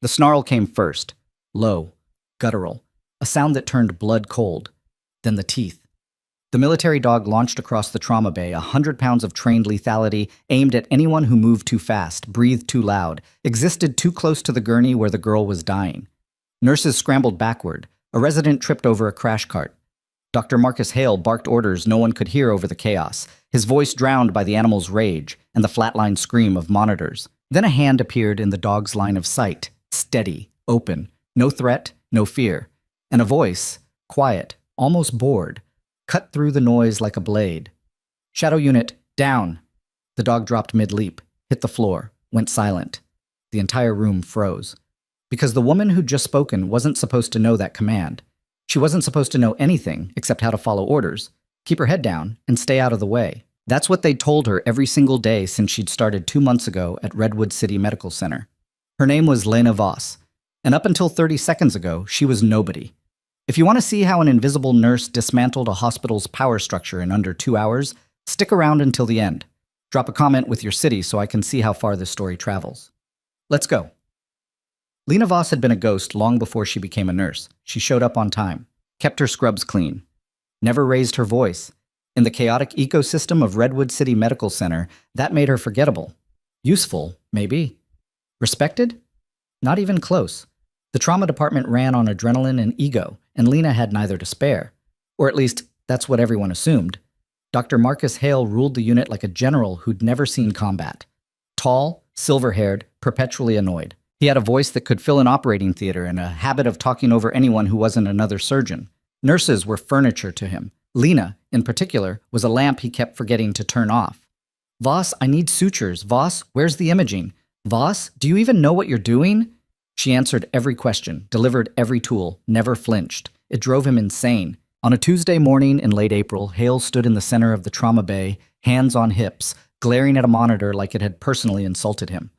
The snarl came first, low, guttural, a sound that turned blood cold, then the teeth. The military dog launched across the trauma bay, 100 pounds of trained lethality aimed at anyone who moved too fast, breathed too loud, existed too close to the gurney where the girl was dying. Nurses scrambled backward. A resident tripped over a crash cart. Dr. Marcus Hale barked orders no one could hear over the chaos, his voice drowned by the animal's rage and the flatline scream of monitors. Then a hand appeared in the dog's line of sight, steady, open, no threat, no fear, and a voice, quiet, almost bored, cut through the noise like a blade. "Shadow unit, down!" The dog dropped mid-leap, hit the floor, went silent. The entire room froze. Because the woman who'd just spoken wasn't supposed to know that command. She wasn't supposed to know anything except how to follow orders, keep her head down, and stay out of the way. That's what they'd told her every single day since she'd started 2 months ago at Redwood City Medical Center. Her name was Lena Voss, and up until 30 seconds ago, she was nobody. If you want to see how an invisible nurse dismantled a hospital's power structure in under 2 hours, stick around until the end. Drop a comment with your city so I can see how far this story travels. Let's go. Lena Voss had been a ghost long before she became a nurse. She showed up on time, kept her scrubs clean, never raised her voice. In the chaotic ecosystem of Redwood City Medical Center, that made her forgettable. Useful, maybe. Respected? Not even close. The trauma department ran on adrenaline and ego, and Lena had neither to spare. Or at least, that's what everyone assumed. Dr. Marcus Hale ruled the unit like a general who'd never seen combat. Tall, silver-haired, perpetually annoyed. He had a voice that could fill an operating theater and a habit of talking over anyone who wasn't another surgeon. Nurses were furniture to him. Lena, in particular, was a lamp he kept forgetting to turn off. "Voss, I need sutures. Voss, where's the imaging? Voss, do you even know what you're doing?" She answered every question, delivered every tool, never flinched. It drove him insane. On a Tuesday morning in late April, Hale stood in the center of the trauma bay, hands on hips, glaring at a monitor like it had personally insulted him.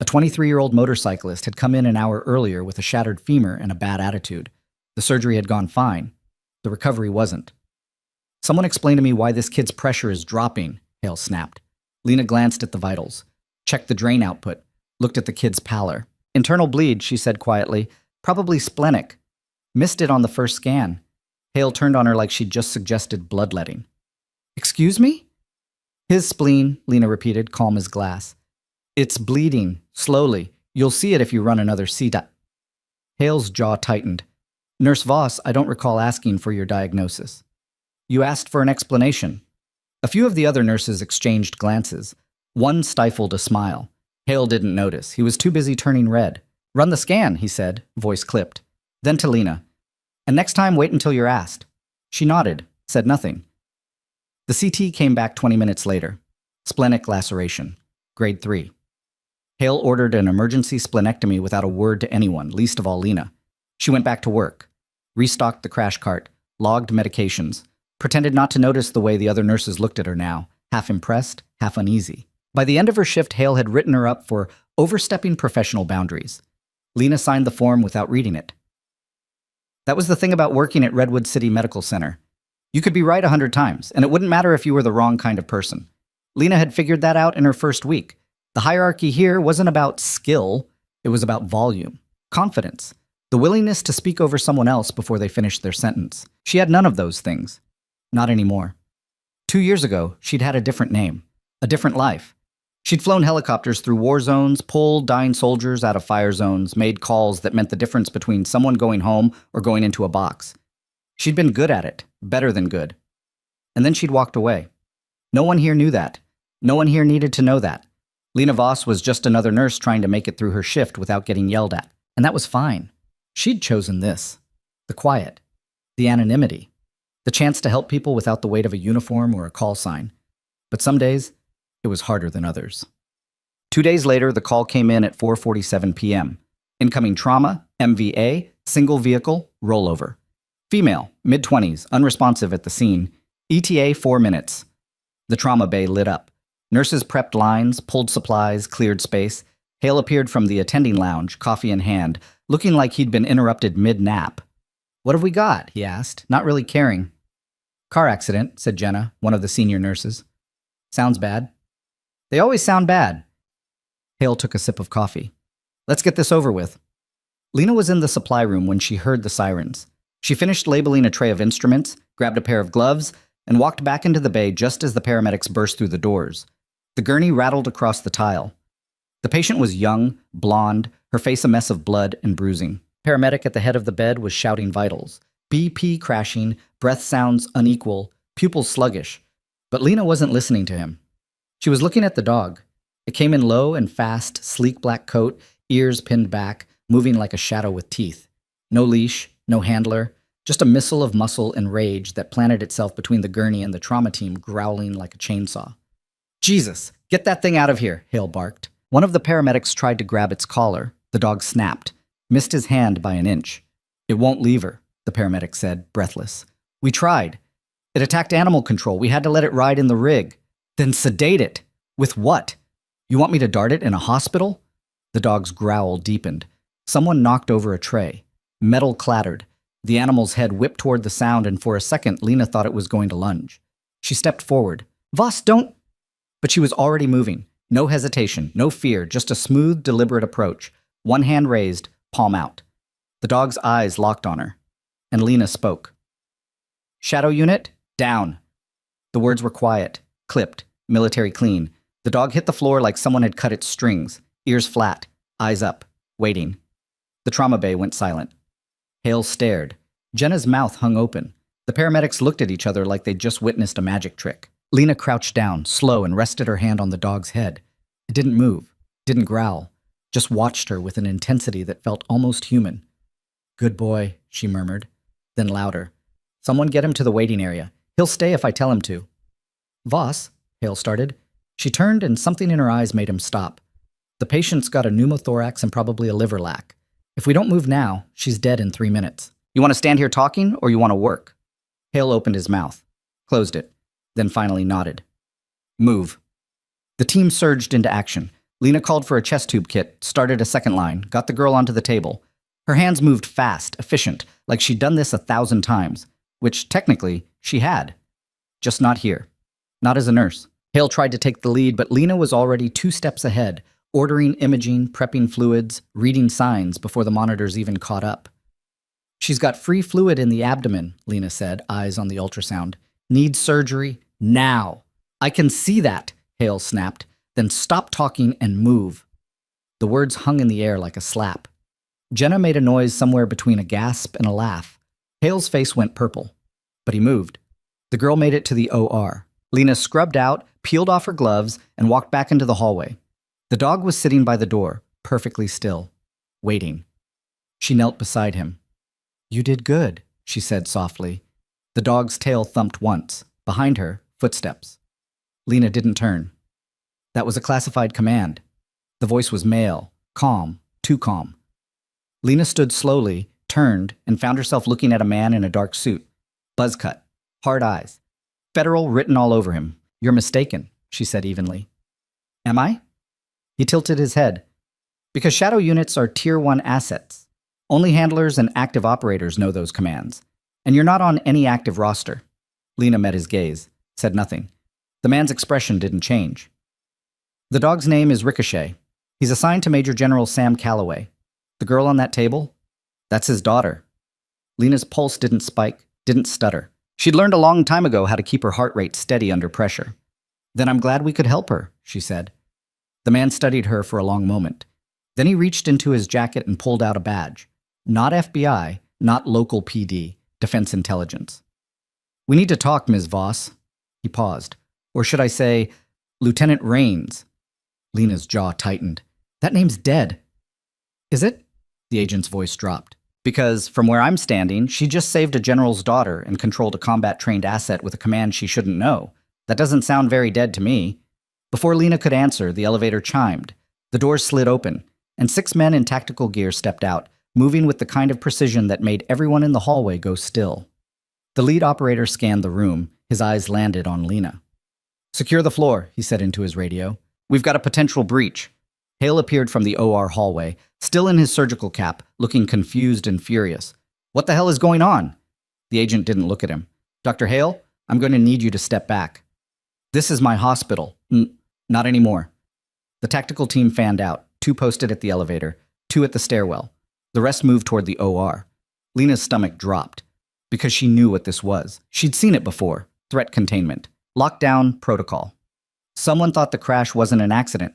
A 23-year-old motorcyclist had come in an hour earlier with a shattered femur and a bad attitude. The surgery had gone fine. The recovery wasn't. "Someone explain to me why this kid's pressure is dropping," Hale snapped. Lena glanced at the vitals, checked the drain output, looked at the kid's pallor. "Internal bleed," she said quietly. "Probably splenic. Missed it on the first scan." Hale turned on her like she'd just suggested bloodletting. "Excuse me?" "His spleen," Lena repeated, calm as glass. "It's bleeding, slowly. You'll see it if you run another CDA." Hale's jaw tightened. "Nurse Voss, I don't recall asking for your diagnosis." "You asked for an explanation." A few of the other nurses exchanged glances. One stifled a smile. Hale didn't notice. He was too busy turning red. "Run the scan," he said, voice clipped. Then to Lena. "And next time, wait until you're asked." She nodded, said nothing. The CT came back 20 minutes later. Splenic laceration, grade 3. Hale ordered an emergency splenectomy without a word to anyone, least of all Lena. She went back to work, restocked the crash cart, logged medications, pretended not to notice the way the other nurses looked at her now, half impressed, half uneasy. By the end of her shift, Hale had written her up for overstepping professional boundaries. Lena signed the form without reading it. That was the thing about working at Redwood City Medical Center. You could be right 100 times, and it wouldn't matter if you were the wrong kind of person. Lena had figured that out in her first week. The hierarchy here wasn't about skill, it was about volume, confidence, the willingness to speak over someone else before they finished their sentence. She had none of those things. Not anymore. 2 years ago, she'd had a different name, a different life. She'd flown helicopters through war zones, pulled dying soldiers out of fire zones, made calls that meant the difference between someone going home or going into a box. She'd been good at it, better than good. And then she'd walked away. No one here knew that. No one here needed to know that. Lena Voss was just another nurse trying to make it through her shift without getting yelled at. And that was fine. She'd chosen this. The quiet. The anonymity. The chance to help people without the weight of a uniform or a call sign. But some days, it was harder than others. 2 days later, the call came in at 4:47 p.m. Incoming trauma, MVA, single vehicle, rollover. Female, mid-20s, unresponsive at the scene. ETA 4 minutes. The trauma bay lit up. Nurses prepped lines, pulled supplies, cleared space. Hale appeared from the attending lounge, coffee in hand, looking like he'd been interrupted mid-nap. "What have we got?" he asked, not really caring. "Car accident," said Jenna, one of the senior nurses. "Sounds bad." "They always sound bad." Hale took a sip of coffee. "Let's get this over with." Lena was in the supply room when she heard the sirens. She finished labeling a tray of instruments, grabbed a pair of gloves, and walked back into the bay just as the paramedics burst through the doors. The gurney rattled across the tile. The patient was young, blonde, her face a mess of blood and bruising. Paramedic at the head of the bed was shouting vitals. BP crashing, breath sounds unequal, pupils sluggish. But Lena wasn't listening to him. She was looking at the dog. It came in low and fast, sleek black coat, ears pinned back, moving like a shadow with teeth. No leash, no handler, just a missile of muscle and rage that planted itself between the gurney and the trauma team, growling like a chainsaw. "Jesus, get that thing out of here," Hale barked. One of the paramedics tried to grab its collar. The dog snapped, missed his hand by an inch. "It won't leave her," the paramedic said, breathless. "We tried. It attacked animal control. We had to let it ride in the rig." "Then sedate it." "With what? You want me to dart it in a hospital?" The dog's growl deepened. Someone knocked over a tray. Metal clattered. The animal's head whipped toward the sound, and for a second, Lena thought it was going to lunge. She stepped forward. "Voss, don't—" But she was already moving. No hesitation, no fear, just a smooth, deliberate approach. One hand raised, palm out. The dog's eyes locked on her. And Lena spoke. "Shadow unit, down." The words were quiet, clipped, military clean. The dog hit the floor like someone had cut its strings, ears flat, eyes up, waiting. The trauma bay went silent. Hale stared. Jenna's mouth hung open. The paramedics looked at each other like they'd just witnessed a magic trick. Lena crouched down, slow, and rested her hand on the dog's head. It didn't move, didn't growl, just watched her with an intensity that felt almost human. "Good boy," she murmured. Then louder. "Someone get him to the waiting area. He'll stay if I tell him to." "Voss," Hale started. She turned and something in her eyes made him stop. "The patient's got a pneumothorax and probably a liver lac. If we don't move now, she's dead in 3 minutes. You want to stand here talking or you want to work?" Hale opened his mouth, closed it, then finally nodded. "Move." The team surged into action. Lena called for a chest tube kit, started a second line, got the girl onto the table. Her hands moved fast, efficient, like she'd done this 1,000 times, which technically she had. Just not here. Not as a nurse. Hale tried to take the lead, but Lena was already 2 steps ahead, ordering imaging, prepping fluids, reading signs before the monitors even caught up. "She's got free fluid in the abdomen," Lena said, eyes on the ultrasound. "Needs surgery now." "I can see that," Hale snapped. "Then stop talking and move." The words hung in the air like a slap. Jenna made a noise somewhere between a gasp and a laugh. Hale's face went purple, but he moved. The girl made it to the OR. Lena scrubbed out, peeled off her gloves, and walked back into the hallway. The dog was sitting by the door, perfectly still, waiting. She knelt beside him. "You did good," she said softly. The dog's tail thumped once. Behind her, footsteps. Lena didn't turn. That was a classified command. The voice was male, calm, too calm. Lena stood slowly, turned, and found herself looking at a man in a dark suit. Buzz cut, hard eyes. Federal written all over him. "You're mistaken," she said evenly. "Am I?" He tilted his head. "Because shadow units are Tier 1 assets. Only handlers and active operators know those commands. And you're not on any active roster." Lena met his gaze, said nothing. The man's expression didn't change. "The dog's name is Ricochet. He's assigned to Major General Sam Calloway. The girl on that table? That's his daughter." Lena's pulse didn't spike, didn't stutter. She'd learned a long time ago how to keep her heart rate steady under pressure. "Then I'm glad we could help her," she said. The man studied her for a long moment. Then he reached into his jacket and pulled out a badge. Not FBI, not local PD, Defense Intelligence. "We need to talk, Ms. Voss." He paused. "Or should I say, Lieutenant Rains?" Lena's jaw tightened. "That name's dead." "Is it?" The agent's voice dropped. "Because, from where I'm standing, she just saved a general's daughter and controlled a combat-trained asset with a command she shouldn't know. That doesn't sound very dead to me." Before Lena could answer, the elevator chimed. The doors slid open, and 6 men in tactical gear stepped out, moving with the kind of precision that made everyone in the hallway go still. The lead operator scanned the room. His eyes landed on Lena. "Secure the floor," he said into his radio. "We've got a potential breach." Hale appeared from the OR hallway, still in his surgical cap, looking confused and furious. "What the hell is going on?" The agent didn't look at him. "Dr. Hale, I'm going to need you to step back." "This is my hospital." Not anymore." The tactical team fanned out, 2 posted at the elevator, 2 at the stairwell. The rest moved toward the OR. Lena's stomach dropped because she knew what this was. She'd seen it before. Threat containment. Lockdown protocol. Someone thought the crash wasn't an accident.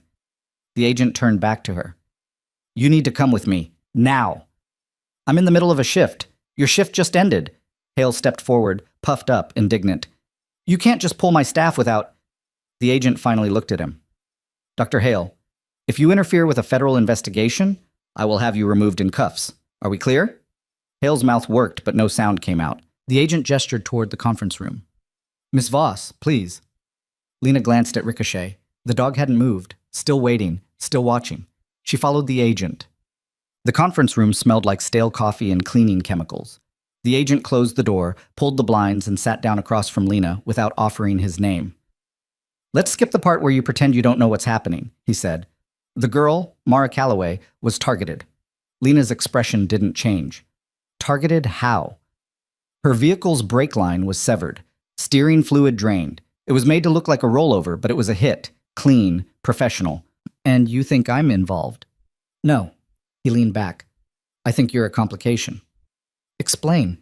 The agent turned back to her. You need to come with me. Now. I'm in the middle of a shift. Your shift just ended. Hale stepped forward, puffed up, indignant. You can't just pull my staff without... The agent finally looked at him. Dr. Hale, if you interfere with a federal investigation, I will have you removed in cuffs. Are we clear? Hale's mouth worked, but no sound came out. The agent gestured toward the conference room. Miss Voss, please. Lena glanced at Ricochet. The dog hadn't moved, still waiting, still watching. She followed the agent. The conference room smelled like stale coffee and cleaning chemicals. The agent closed the door, pulled the blinds, and sat down across from Lena without offering his name. Let's skip the part where you pretend you don't know what's happening, he said. The girl, Mara Calloway, was targeted. Lena's expression didn't change. Targeted how? Her vehicle's brake line was severed, steering fluid drained. It was made to look like a rollover, but it was a hit, clean, professional. And you think I'm involved? No. He leaned back. I think you're a complication. Explain.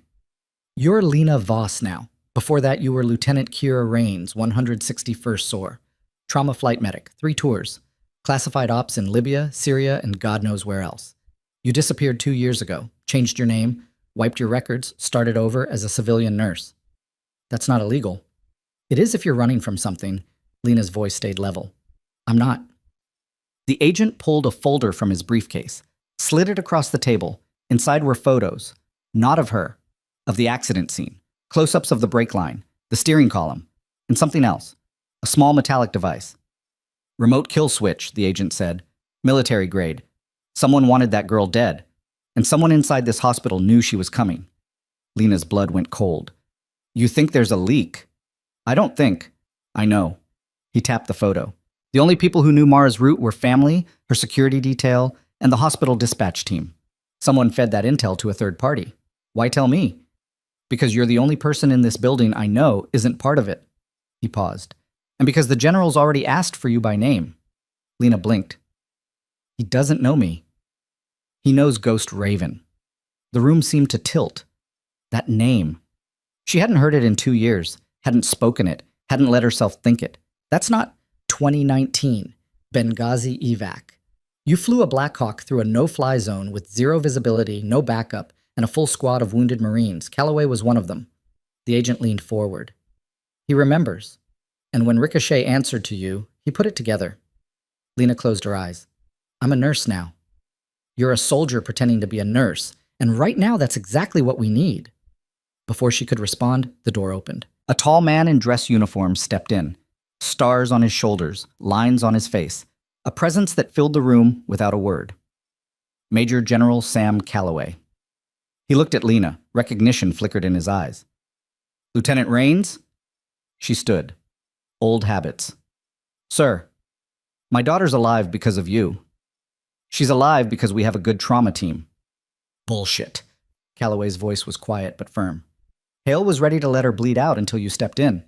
You're Lena Voss now. Before that, you were Lieutenant Kira Rains, 161st SOAR. Trauma flight medic, 3 tours. Classified ops in Libya, Syria, and God knows where else. You disappeared 2 years ago, changed your name, wiped your records, started over as a civilian nurse. That's not illegal. It is if you're running from something. Lena's voice stayed level. I'm not. The agent pulled a folder from his briefcase, slid it across the table. Inside were photos, not of her, of the accident scene. Close-ups of the brake line, the steering column, and something else, a small metallic device. Remote kill switch, the agent said. Military grade. Someone wanted that girl dead, and someone inside this hospital knew she was coming. Lena's blood went cold. You think there's a leak? I don't think. I know. He tapped the photo. The only people who knew Mara's route were family, her security detail, and the hospital dispatch team. Someone fed that intel to a third party. Why tell me? Because you're the only person in this building I know isn't part of it. He paused. And because the general's already asked for you by name. Lena blinked. He doesn't know me. He knows Ghost Raven. The room seemed to tilt. That name. She hadn't heard it in 2 years, hadn't spoken it, hadn't let herself think it. That's not 2019, Benghazi evac. You flew a Black Hawk through a no-fly zone with 0 visibility, no backup, and a full squad of wounded Marines. Calloway was one of them. The agent leaned forward. He remembers. And when Ricochet answered to you, he put it together. Lena closed her eyes. I'm a nurse now. You're a soldier pretending to be a nurse, and right now that's exactly what we need. Before she could respond, the door opened. A tall man in dress uniform stepped in. Stars on his shoulders, lines on his face. A presence that filled the room without a word. Major General Sam Calloway. He looked at Lena. Recognition flickered in his eyes. Lieutenant Rains? She stood. Old habits. Sir, my daughter's alive because of you. She's alive because we have a good trauma team. Bullshit. Calloway's voice was quiet but firm. Hale was ready to let her bleed out until you stepped in.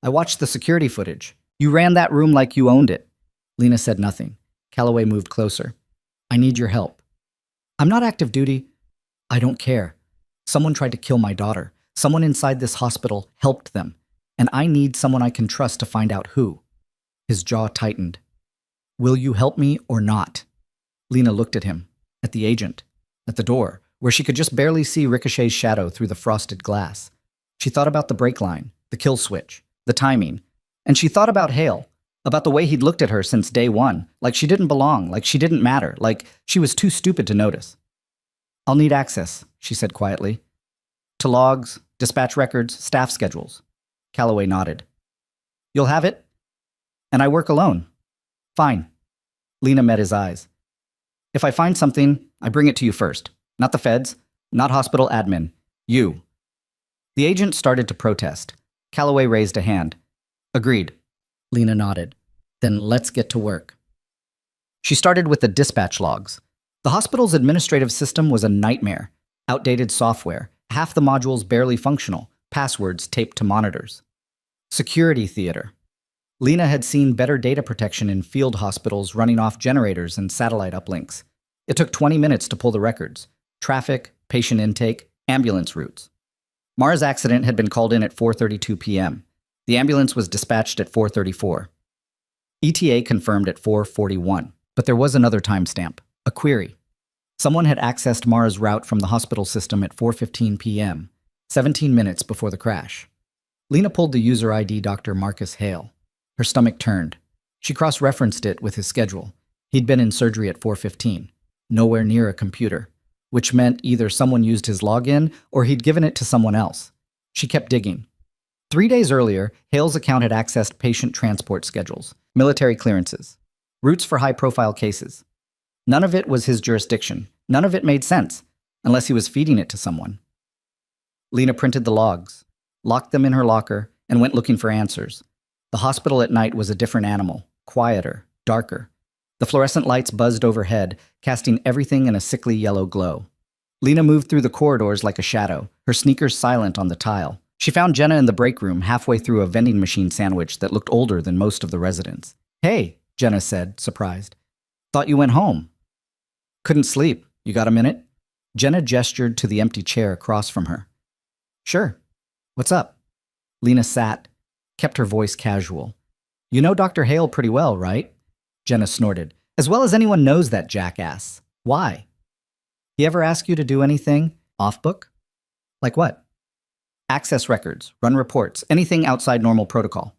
I watched the security footage. You ran that room like you owned it. Lena said nothing. Calloway moved closer. I need your help. I'm not active duty. I don't care. Someone tried to kill my daughter. Someone inside this hospital helped them. And I need someone I can trust to find out who. His jaw tightened. Will you help me or not? Lena looked at him, at the agent, at the door, where she could just barely see Ricochet's shadow through the frosted glass. She thought about the brake line, the kill switch, the timing, and she thought about Hale, about the way he'd looked at her since day one, like she didn't belong, like she didn't matter, like she was too stupid to notice. I'll need access, she said quietly. To logs, dispatch records, staff schedules. Calloway nodded. You'll have it? And I work alone. Fine. Lena met his eyes. If I find something, I bring it to you first. Not the feds, not hospital admin. You. The agent started to protest. Calloway raised a hand. Agreed. Lena nodded. Then let's get to work. She started with the dispatch logs. The hospital's administrative system was a nightmare. Outdated software, half the modules barely functional, passwords taped to monitors. Security theater. Lena had seen better data protection in field hospitals running off generators and satellite uplinks. It took 20 minutes to pull the records. traffic, patient intake, ambulance routes. Mara's accident had been called in at 4:32 p.m. The ambulance was dispatched at 4:34. ETA confirmed at 4:41, but there was another timestamp, a query. Someone had accessed Mara's route from the hospital system at 4:15 p.m., 17 minutes before the crash. Lena pulled the user ID Dr. Marcus Hale. Her stomach turned. She cross-referenced it with his schedule. He'd been in surgery at 4:15, nowhere near a computer, which meant either someone used his login or he'd given it to someone else. She kept digging. 3 days earlier, Hale's account had accessed patient transport schedules, military clearances, routes for high-profile cases. None of it was his jurisdiction. None of it made sense, unless he was feeding it to someone. Lena printed the logs, locked them in her locker, and went looking for answers. The hospital at night was a different animal, quieter, darker. The fluorescent lights buzzed overhead, casting everything in a sickly yellow glow. Lena moved through the corridors like a shadow, her sneakers silent on the tile. She found Jenna in the break room halfway through a vending machine sandwich that looked older than most of the residents. "Hey," Jenna said, surprised. "Thought you went home." "Couldn't sleep. You got a minute?" Jenna gestured to the empty chair across from her. "Sure. What's up?" Lena sat, kept her voice casual. "You know Dr. Hale pretty well, right?" Jenna snorted. "As well as anyone knows that jackass. Why? He ever ask you to do anything off-book? Like what?" "Access records, run reports, anything outside normal protocol."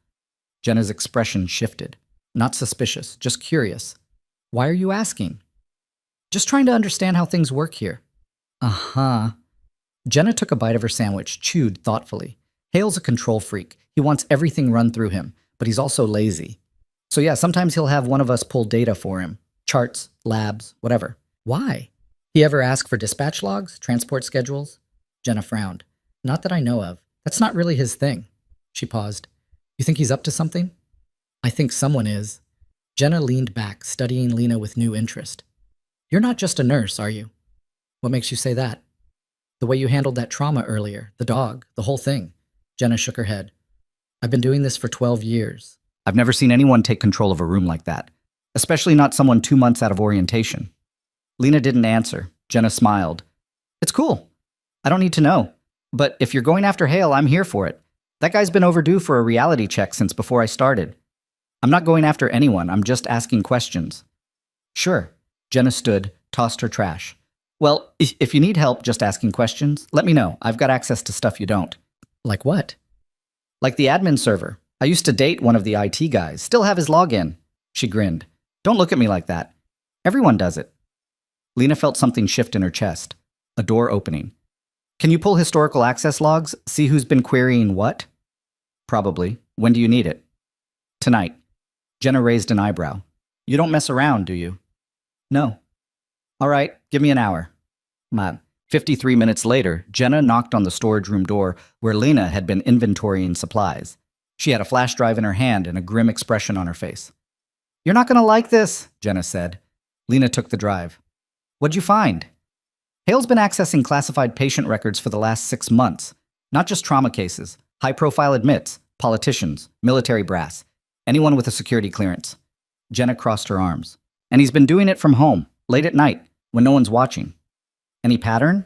Jenna's expression shifted. Not suspicious, just curious. "Why are you asking?" "Just trying to understand how things work here." "Uh-huh." Jenna took a bite of her sandwich, chewed thoughtfully. Hale's a control freak. He wants everything run through him, but he's also lazy. So yeah, sometimes he'll have one of us pull data for him. Charts, labs, whatever. Why? He ever ask for dispatch logs, transport schedules? Jenna frowned. "Not that I know of. That's not really his thing." She paused. "You think he's up to something?" "I think someone is." Jenna leaned back, studying Lena with new interest. "You're not just a nurse, are you?" "What makes you say that?" "The way you handled that trauma earlier, the dog, the whole thing." Jenna shook her head. "I've been doing this for 12 years. I've never seen anyone take control of a room like that, especially not someone 2 months out of orientation." Lena didn't answer. Jenna smiled. "It's cool. I don't need to know. But if you're going after Hale, I'm here for it. That guy's been overdue for a reality check since before I started. I'm not going after anyone. I'm just asking questions." "Sure." Jenna stood, tossed her trash. "Well, if you need help just asking questions, let me know. I've got access to stuff you don't." "Like what?" "Like the admin server. I used to date one of the IT guys. Still have his login." She grinned. "Don't look at me like that. Everyone does it." Lena felt something shift in her chest. A door opening. "Can you pull historical access logs? See who's been querying what?" "Probably. When do you need it?" "Tonight." Jenna raised an eyebrow. "You don't mess around, do you?" "No." "All right, give me an hour." 53 minutes later, Jenna knocked on the storage room door where Lena had been inventorying supplies. She had a flash drive in her hand and a grim expression on her face. "You're not going to like this," Jenna said. Lena took the drive. "What'd you find?" "Hale's been accessing classified patient records for the last 6 months. Not just trauma cases, high-profile admits, politicians, military brass, anyone with a security clearance." Jenna crossed her arms. "And he's been doing it from home, late at night, when no one's watching." "Any pattern?"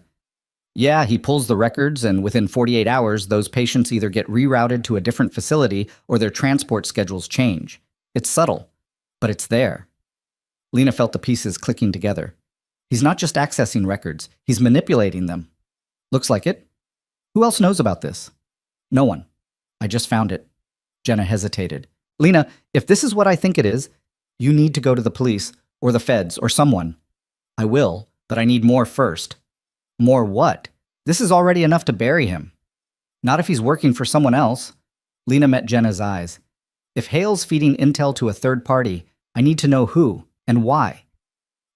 "Yeah, he pulls the records, and within 48 hours, those patients either get rerouted to a different facility or their transport schedules change. It's subtle, but it's there." Lena felt the pieces clicking together. He's not just accessing records, he's manipulating them. "Looks like it. Who else knows about this?" "No one. I just found it." Jenna hesitated. "Lena, if this is what I think it is, you need to go to the police, or the feds, or someone." "I will, but I need more first." "More what? This is already enough to bury him." "Not if he's working for someone else." Lena met Jenna's eyes. "If Hale's feeding intel to a third party, I need to know who and why."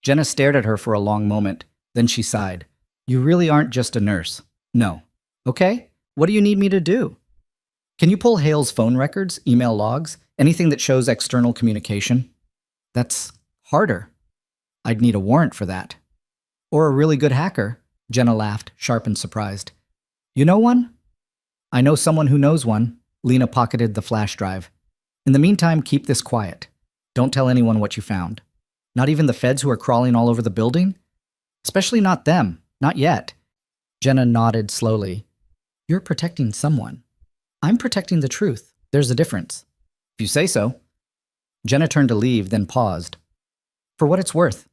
Jenna stared at her for a long moment. Then she sighed. "You really aren't just a nurse." "No." "Okay, what do you need me to do?" "Can you pull Hale's phone records, email logs, anything that shows external communication?" "That's harder. I'd need a warrant for that." "Or a really good hacker." Jenna laughed, sharp and surprised. "You know one?" "I know someone who knows one." Lena pocketed the flash drive. "In the meantime, keep this quiet. Don't tell anyone what you found. Not even the feds who are crawling all over the building? Especially not them. Not yet. Jenna nodded slowly. You're protecting someone. I'm protecting the truth. There's a difference. If you say so. Jenna turned to leave, then paused. For what it's worth.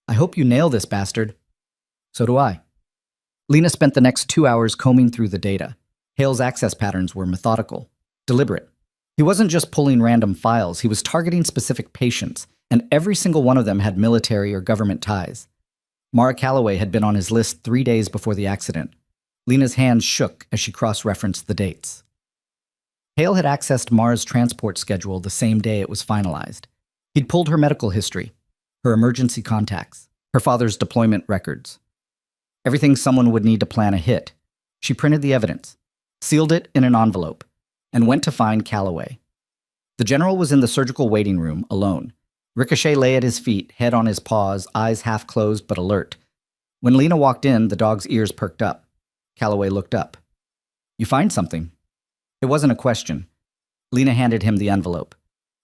I hope you nail this bastard. So do I. Lena spent the next 2 hours combing through the data. Hale's access patterns were methodical, deliberate. He wasn't just pulling random files, he was targeting specific patients, and every single one of them had military or government ties. Mara Calloway had been on his list 3 days before the accident. Lena's hands shook as she cross-referenced the dates. Hale had accessed Mara's transport schedule the same day it was finalized. He'd pulled her medical history, her emergency contacts, her father's deployment records. Everything someone would need to plan a hit. She printed the evidence, sealed it in an envelope, and went to find Calloway. The general was in the surgical waiting room, alone. Ricochet lay at his feet, head on his paws, eyes half closed but alert. When Lena walked in, the dog's ears perked up. Calloway looked up. You find something? It wasn't a question. Lena handed him the envelope.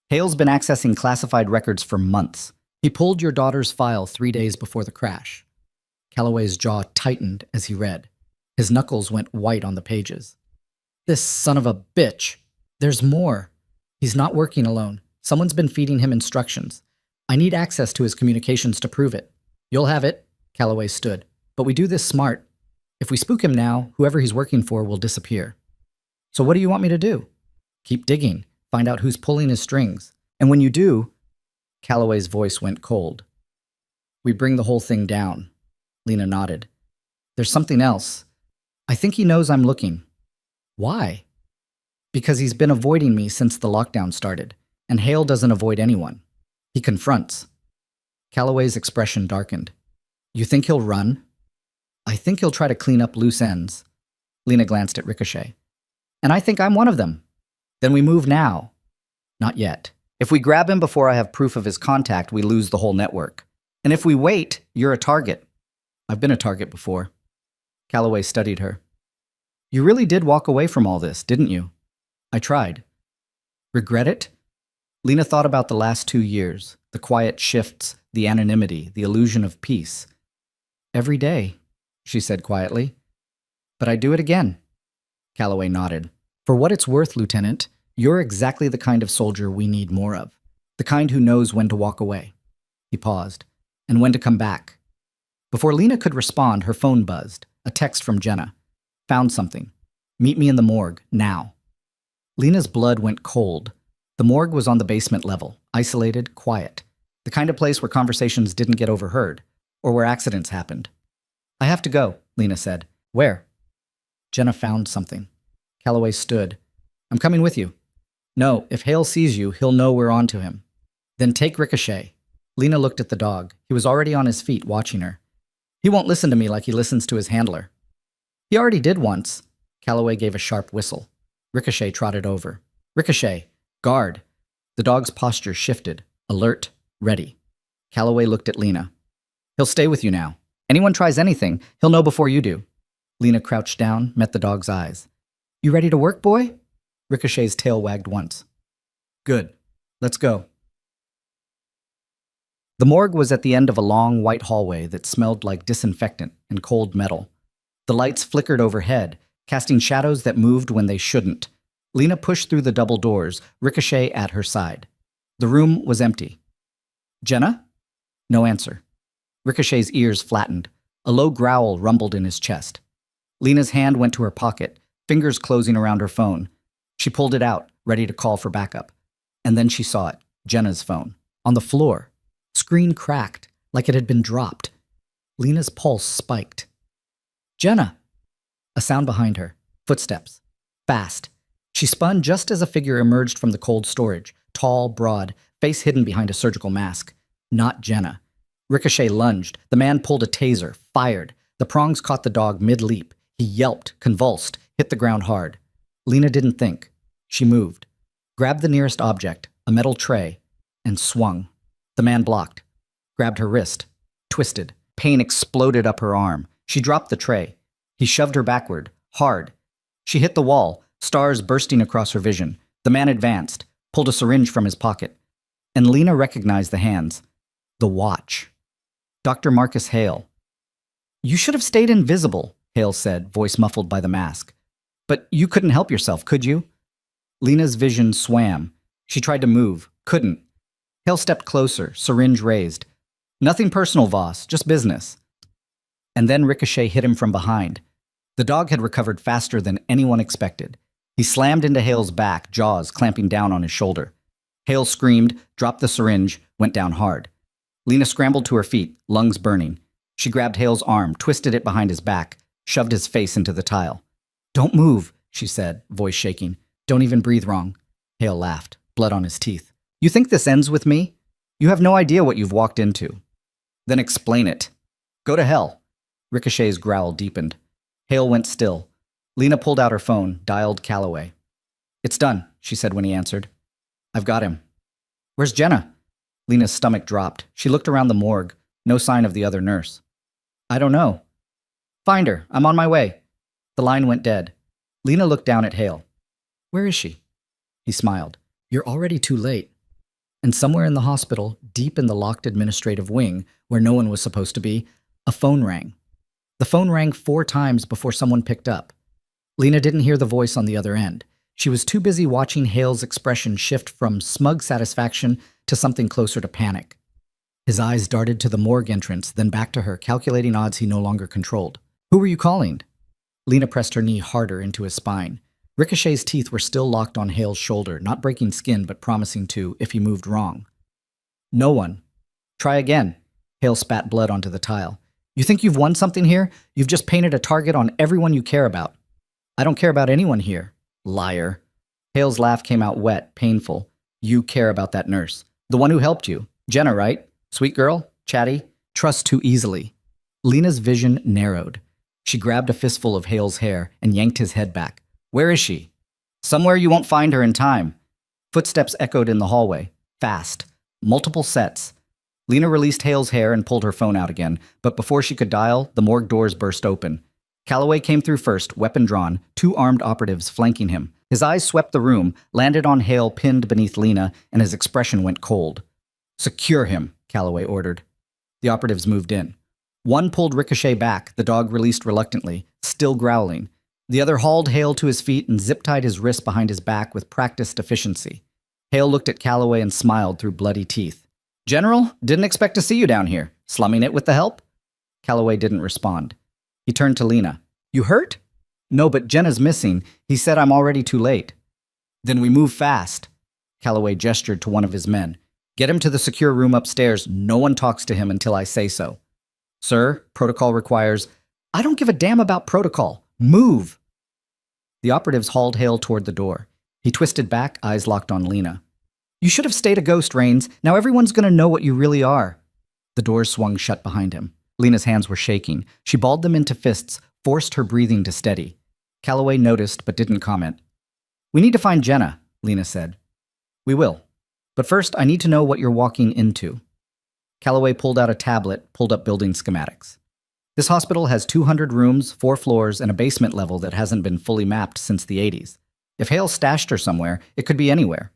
Hale's been accessing classified records for months. He pulled your daughter's file 3 days before the crash. Calloway's jaw tightened as he read. His knuckles went white on the pages. This son of a bitch. There's more. He's not working alone. Someone's been feeding him instructions. I need access to his communications to prove it. You'll have it. Calloway stood. But we do this smart. If we spook him now, whoever he's working for will disappear. So what do you want me to do? Keep digging. Find out who's pulling his strings. And when you do, Calloway's voice went cold. We bring the whole thing down. Lena nodded. There's something else. I think he knows I'm looking. Why? Because he's been avoiding me since the lockdown started, and Hale doesn't avoid anyone. He confronts. Calloway's expression darkened. You think he'll run? I think he'll try to clean up loose ends. Lena glanced at Ricochet. And I think I'm one of them. Then we move now. Not yet. If we grab him before I have proof of his contact, we lose the whole network. And if we wait, you're a target. I've been a target before. Calloway studied her. You really did walk away from all this, didn't you? I tried. Regret it? Lena thought about the last 2 years, the quiet shifts, the anonymity, the illusion of peace. Every day, she said quietly. But I'd do it again. Calloway nodded. For what it's worth, Lieutenant, you're exactly the kind of soldier we need more of. The kind who knows when to walk away. He paused. And when to come back. Before Lena could respond, her phone buzzed. A text from Jenna. Found something. Meet me in the morgue, now. Lena's blood went cold. The morgue was on the basement level, isolated, quiet. The kind of place where conversations didn't get overheard, or where accidents happened. I have to go, Lena said. Where? Jenna found something. Calloway stood. I'm coming with you. No, if Hale sees you, he'll know we're on to him. Then take Ricochet. Lena looked at the dog. He was already on his feet, watching her. He won't listen to me like he listens to his handler. He already did once. Calloway gave a sharp whistle. Ricochet trotted over. Ricochet, guard. The dog's posture shifted, alert, ready. Calloway looked at Lena. He'll stay with you now. Anyone tries anything, he'll know before you do. Lena crouched down, met the dog's eyes. You ready to work, boy? Ricochet's tail wagged once. Good. Let's go. The morgue was at the end of a long white hallway that smelled like disinfectant and cold metal. The lights flickered overhead, casting shadows that moved when they shouldn't. Lena pushed through the double doors, Ricochet at her side. The room was empty. Jenna? No answer. Ricochet's ears flattened. A low growl rumbled in his chest. Lena's hand went to her pocket, fingers closing around her phone. She pulled it out, ready to call for backup. And then she saw it, Jenna's phone, on the floor. Screen cracked, like it had been dropped. Lena's pulse spiked. Jenna! A sound behind her. Footsteps. Fast. She spun just as a figure emerged from the cold storage, tall, broad, face hidden behind a surgical mask. Not Jenna. Ricochet lunged. The man pulled a taser, fired. The prongs caught the dog mid-leap. He yelped, convulsed, hit the ground hard. Lena didn't think. She moved. Grabbed the nearest object, a metal tray, and swung. The man blocked. Grabbed her wrist. Twisted. Pain exploded up her arm. She dropped the tray. He shoved her backward, hard. She hit the wall, stars bursting across her vision. The man advanced, pulled a syringe from his pocket. And Lena recognized the hands. The watch. Dr. Marcus Hale. You should have stayed invisible, Hale said, voice muffled by the mask. But you couldn't help yourself, could you? Lena's vision swam. She tried to move, couldn't. Hale stepped closer, syringe raised. Nothing personal, Voss, just business. And then Ricochet hit him from behind. The dog had recovered faster than anyone expected. He slammed into Hale's back, jaws clamping down on his shoulder. Hale screamed, dropped the syringe, went down hard. Lena scrambled to her feet, lungs burning. She grabbed Hale's arm, twisted it behind his back, shoved his face into the tile. Don't move, she said, voice shaking. Don't even breathe wrong. Hale laughed, blood on his teeth. You think this ends with me? You have no idea what you've walked into. Then explain it. Go to hell. Ricochet's growl deepened. Hale went still. Lena pulled out her phone, dialed Calloway. It's done, she said when he answered. I've got him. Where's Jenna? Lena's stomach dropped. She looked around the morgue. No sign of the other nurse. I don't know. Find her. I'm on my way. The line went dead. Lena looked down at Hale. Where is she? He smiled. You're already too late. And somewhere in the hospital, deep in the locked administrative wing, where no one was supposed to be, a phone rang. The phone rang 4 times before someone picked up. Lena didn't hear the voice on the other end. She was too busy watching Hale's expression shift from smug satisfaction to something closer to panic. His eyes darted to the morgue entrance, then back to her, calculating odds he no longer controlled. Who were you calling? Lena pressed her knee harder into his spine. Ricochet's teeth were still locked on Hale's shoulder, not breaking skin but promising to if he moved wrong. No one. Try again. Hale spat blood onto the tile. You think you've won something here? You've just painted a target on everyone you care about. I don't care about anyone here. Liar. Hale's laugh came out wet, painful. You care about that nurse. The one who helped you. Jenna, right? Sweet girl? Chatty? Trust too easily. Lena's vision narrowed. She grabbed a fistful of Hale's hair and yanked his head back. Where is she? Somewhere you won't find her in time. Footsteps echoed in the hallway. Fast. Multiple sets. Lena released Hale's hair and pulled her phone out again, but before she could dial, the morgue doors burst open. Calloway came through first, weapon drawn, 2 armed operatives flanking him. His eyes swept the room, landed on Hale pinned beneath Lena, and his expression went cold. Secure him, Calloway ordered. The operatives moved in. One pulled Ricochet back, the dog released reluctantly, still growling. The other hauled Hale to his feet and zip-tied his wrists behind his back with practiced efficiency. Hale looked at Calloway and smiled through bloody teeth. General, didn't expect to see you down here. Slumming it with the help? Calloway didn't respond. He turned to Lena. You hurt? No, but Jenna's missing. He said I'm already too late. Then we move fast. Calloway gestured to one of his men. Get him to the secure room upstairs. No one talks to him until I say so. Sir, protocol requires... I don't give a damn about protocol. Move! The operatives hauled Hale toward the door. He twisted back, eyes locked on Lena. You should have stayed a ghost, Rains. Now everyone's going to know what you really are. The doors swung shut behind him. Lena's hands were shaking. She balled them into fists, forced her breathing to steady. Calloway noticed but didn't comment. We need to find Jenna, Lena said. We will. But first, I need to know what you're walking into. Calloway pulled out a tablet, pulled up building schematics. This hospital has 200 rooms, 4 floors, and a basement level that hasn't been fully mapped since the 80s. If Hale stashed her somewhere, it could be anywhere.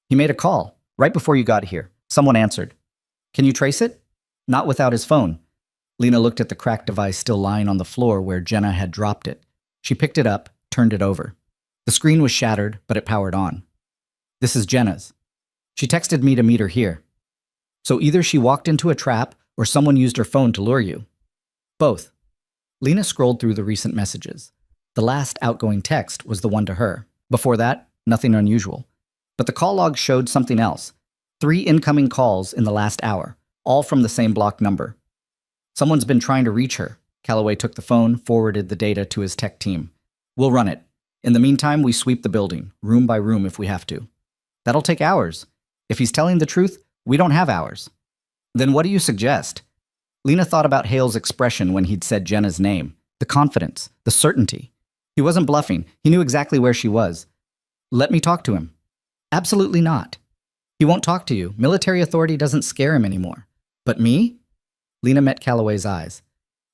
He made a call, right before you got here. Someone answered. Can you trace it? Not without his phone. Lena looked at the cracked device still lying on the floor where Jenna had dropped it. She picked it up, turned it over. The screen was shattered, but it powered on. This is Jenna's. She texted me to meet her here. So either she walked into a trap or someone used her phone to lure you. Both. Lena scrolled through the recent messages. The last outgoing text was the one to her. Before that, nothing unusual. But the call log showed something else. 3 incoming calls in the last hour, all from the same block number. Someone's been trying to reach her. Calloway took the phone, forwarded the data to his tech team. We'll run it. In the meantime, we sweep the building, room by room if we have to. That'll take hours. If he's telling the truth, we don't have hours. Then what do you suggest? Lena thought about Hale's expression when he'd said Jenna's name. The confidence, the certainty. He wasn't bluffing. He knew exactly where she was. Let me talk to him. Absolutely not. He won't talk to you. Military authority doesn't scare him anymore. But me? Lena met Calloway's eyes.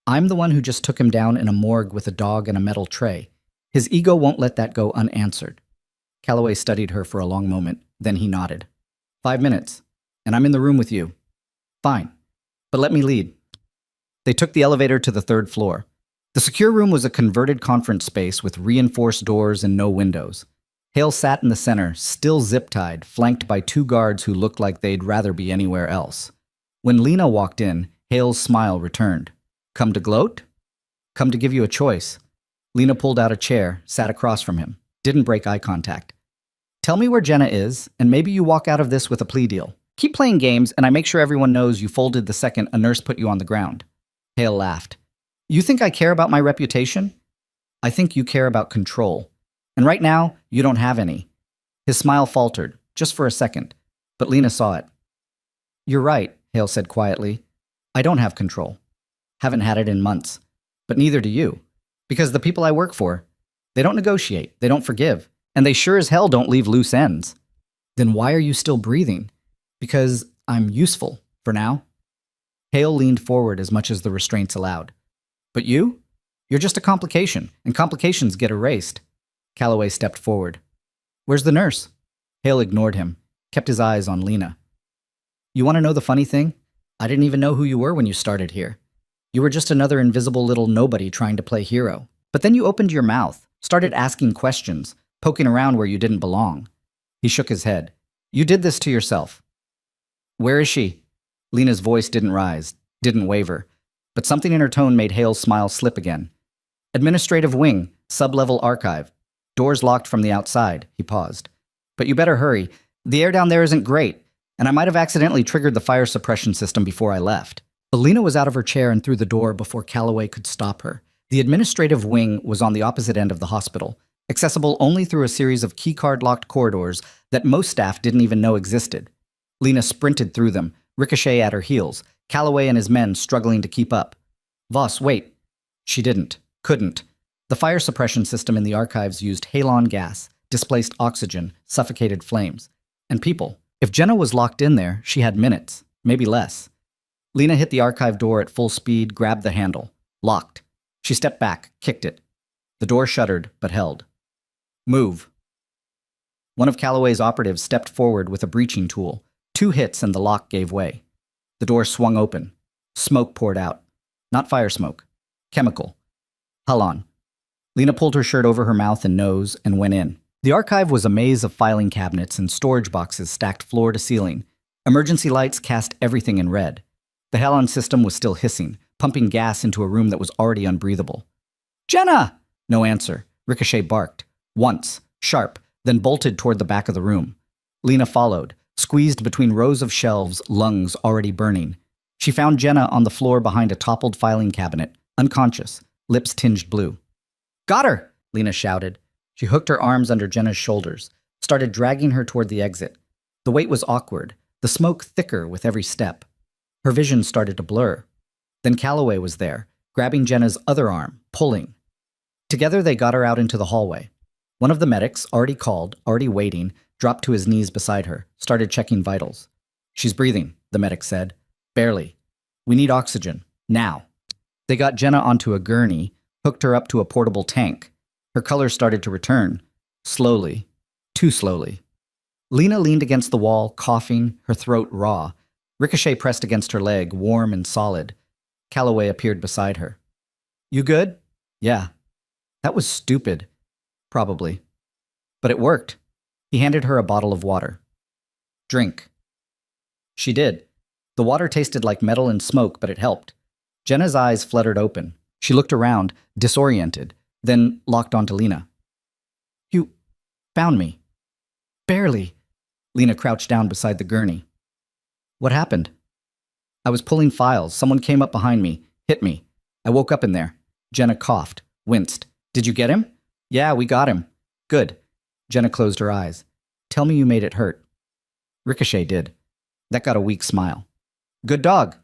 I'm the one who just took him down in a morgue with a dog and a metal tray. His ego won't let that go unanswered. Calloway studied her for a long moment. Then he nodded. 5 minutes, and I'm in the room with you. Fine, but let me lead. They took the elevator to the third floor. The secure room was a converted conference space with reinforced doors and no windows. Hale sat in the center, still zip-tied, flanked by two guards who looked like they'd rather be anywhere else. When Lena walked in, Hale's smile returned. Come to gloat? Come to give you a choice. Lena pulled out a chair, sat across from him, didn't break eye contact. Tell me where Jenna is, and maybe you walk out of this with a plea deal. Keep playing games, and I make sure everyone knows you folded the second a nurse put you on the ground. Hale laughed. You think I care about my reputation? I think you care about control. And right now, you don't have any. His smile faltered, just for a second, but Lena saw it. You're right, Hale said quietly. I don't have control. Haven't had it in months. But neither do you. Because the people I work for, they don't negotiate, they don't forgive, and they sure as hell don't leave loose ends. Then why are you still breathing? Because I'm useful, for now. Hale leaned forward as much as the restraints allowed. But you? You're just a complication, and complications get erased. Calloway stepped forward. Where's the nurse? Hale ignored him, kept his eyes on Lena. You want to know the funny thing? I didn't even know who you were when you started here. You were just another invisible little nobody trying to play hero. But then you opened your mouth, started asking questions, poking around where you didn't belong. He shook his head. You did this to yourself. Where is she? Lena's voice didn't rise, didn't waver, but something in her tone made Hale's smile slip again. Administrative wing, sub-level archive. Doors locked from the outside, he paused. But you better hurry. The air down there isn't great, and I might have accidentally triggered the fire suppression system before I left. Lena was out of her chair and through the door before Calloway could stop her. The administrative wing was on the opposite end of the hospital, accessible only through a series of keycard-locked corridors that most staff didn't even know existed. Lena sprinted through them, Ricochet at her heels, Calloway and his men struggling to keep up. Voss, wait. She didn't. Couldn't. The fire suppression system in the archives used halon gas, displaced oxygen, suffocated flames. And people. If Jenna was locked in there, she had minutes, maybe less. Lena hit the archive door at full speed, grabbed the handle. Locked. She stepped back, kicked it. The door shuddered, but held. Move. One of Calloway's operatives stepped forward with a breaching tool. 2 hits and the lock gave way. The door swung open. Smoke poured out. Not fire smoke. Chemical. Halon. Lena pulled her shirt over her mouth and nose and went in. The archive was a maze of filing cabinets and storage boxes stacked floor to ceiling. Emergency lights cast everything in red. The halon system was still hissing, pumping gas into a room that was already unbreathable. Jenna! No answer. Ricochet barked. Once, sharp, then bolted toward the back of the room. Lena followed, squeezed between rows of shelves, lungs already burning. She found Jenna on the floor behind a toppled filing cabinet, unconscious, lips tinged blue. Got her! Lena shouted. She hooked her arms under Jenna's shoulders, started dragging her toward the exit. The weight was awkward, the smoke thicker with every step. Her vision started to blur. Then Calloway was there, grabbing Jenna's other arm, pulling. Together they got her out into the hallway. One of the medics, already called, already waiting, dropped to his knees beside her, started checking vitals. She's breathing, the medic said. Barely. We need oxygen. Now. They got Jenna onto a gurney, hooked her up to a portable tank. Her color started to return. Slowly. Too slowly. Lena leaned against the wall, coughing, her throat raw. Ricochet pressed against her leg, warm and solid. Calloway appeared beside her. You good? Yeah. That was stupid. Probably. But it worked. He handed her a bottle of water. Drink. She did. The water tasted like metal and smoke, but it helped. Jenna's eyes fluttered open. She looked around, disoriented, then locked onto Lena. You found me. Barely. Lena crouched down beside the gurney. What happened? I was pulling files. Someone came up behind me, hit me. I woke up in there. Jenna coughed, winced. Did you get him? Yeah, we got him. Good. Jenna closed her eyes. Tell me you made it hurt. Ricochet did. That got a weak smile. Good dog.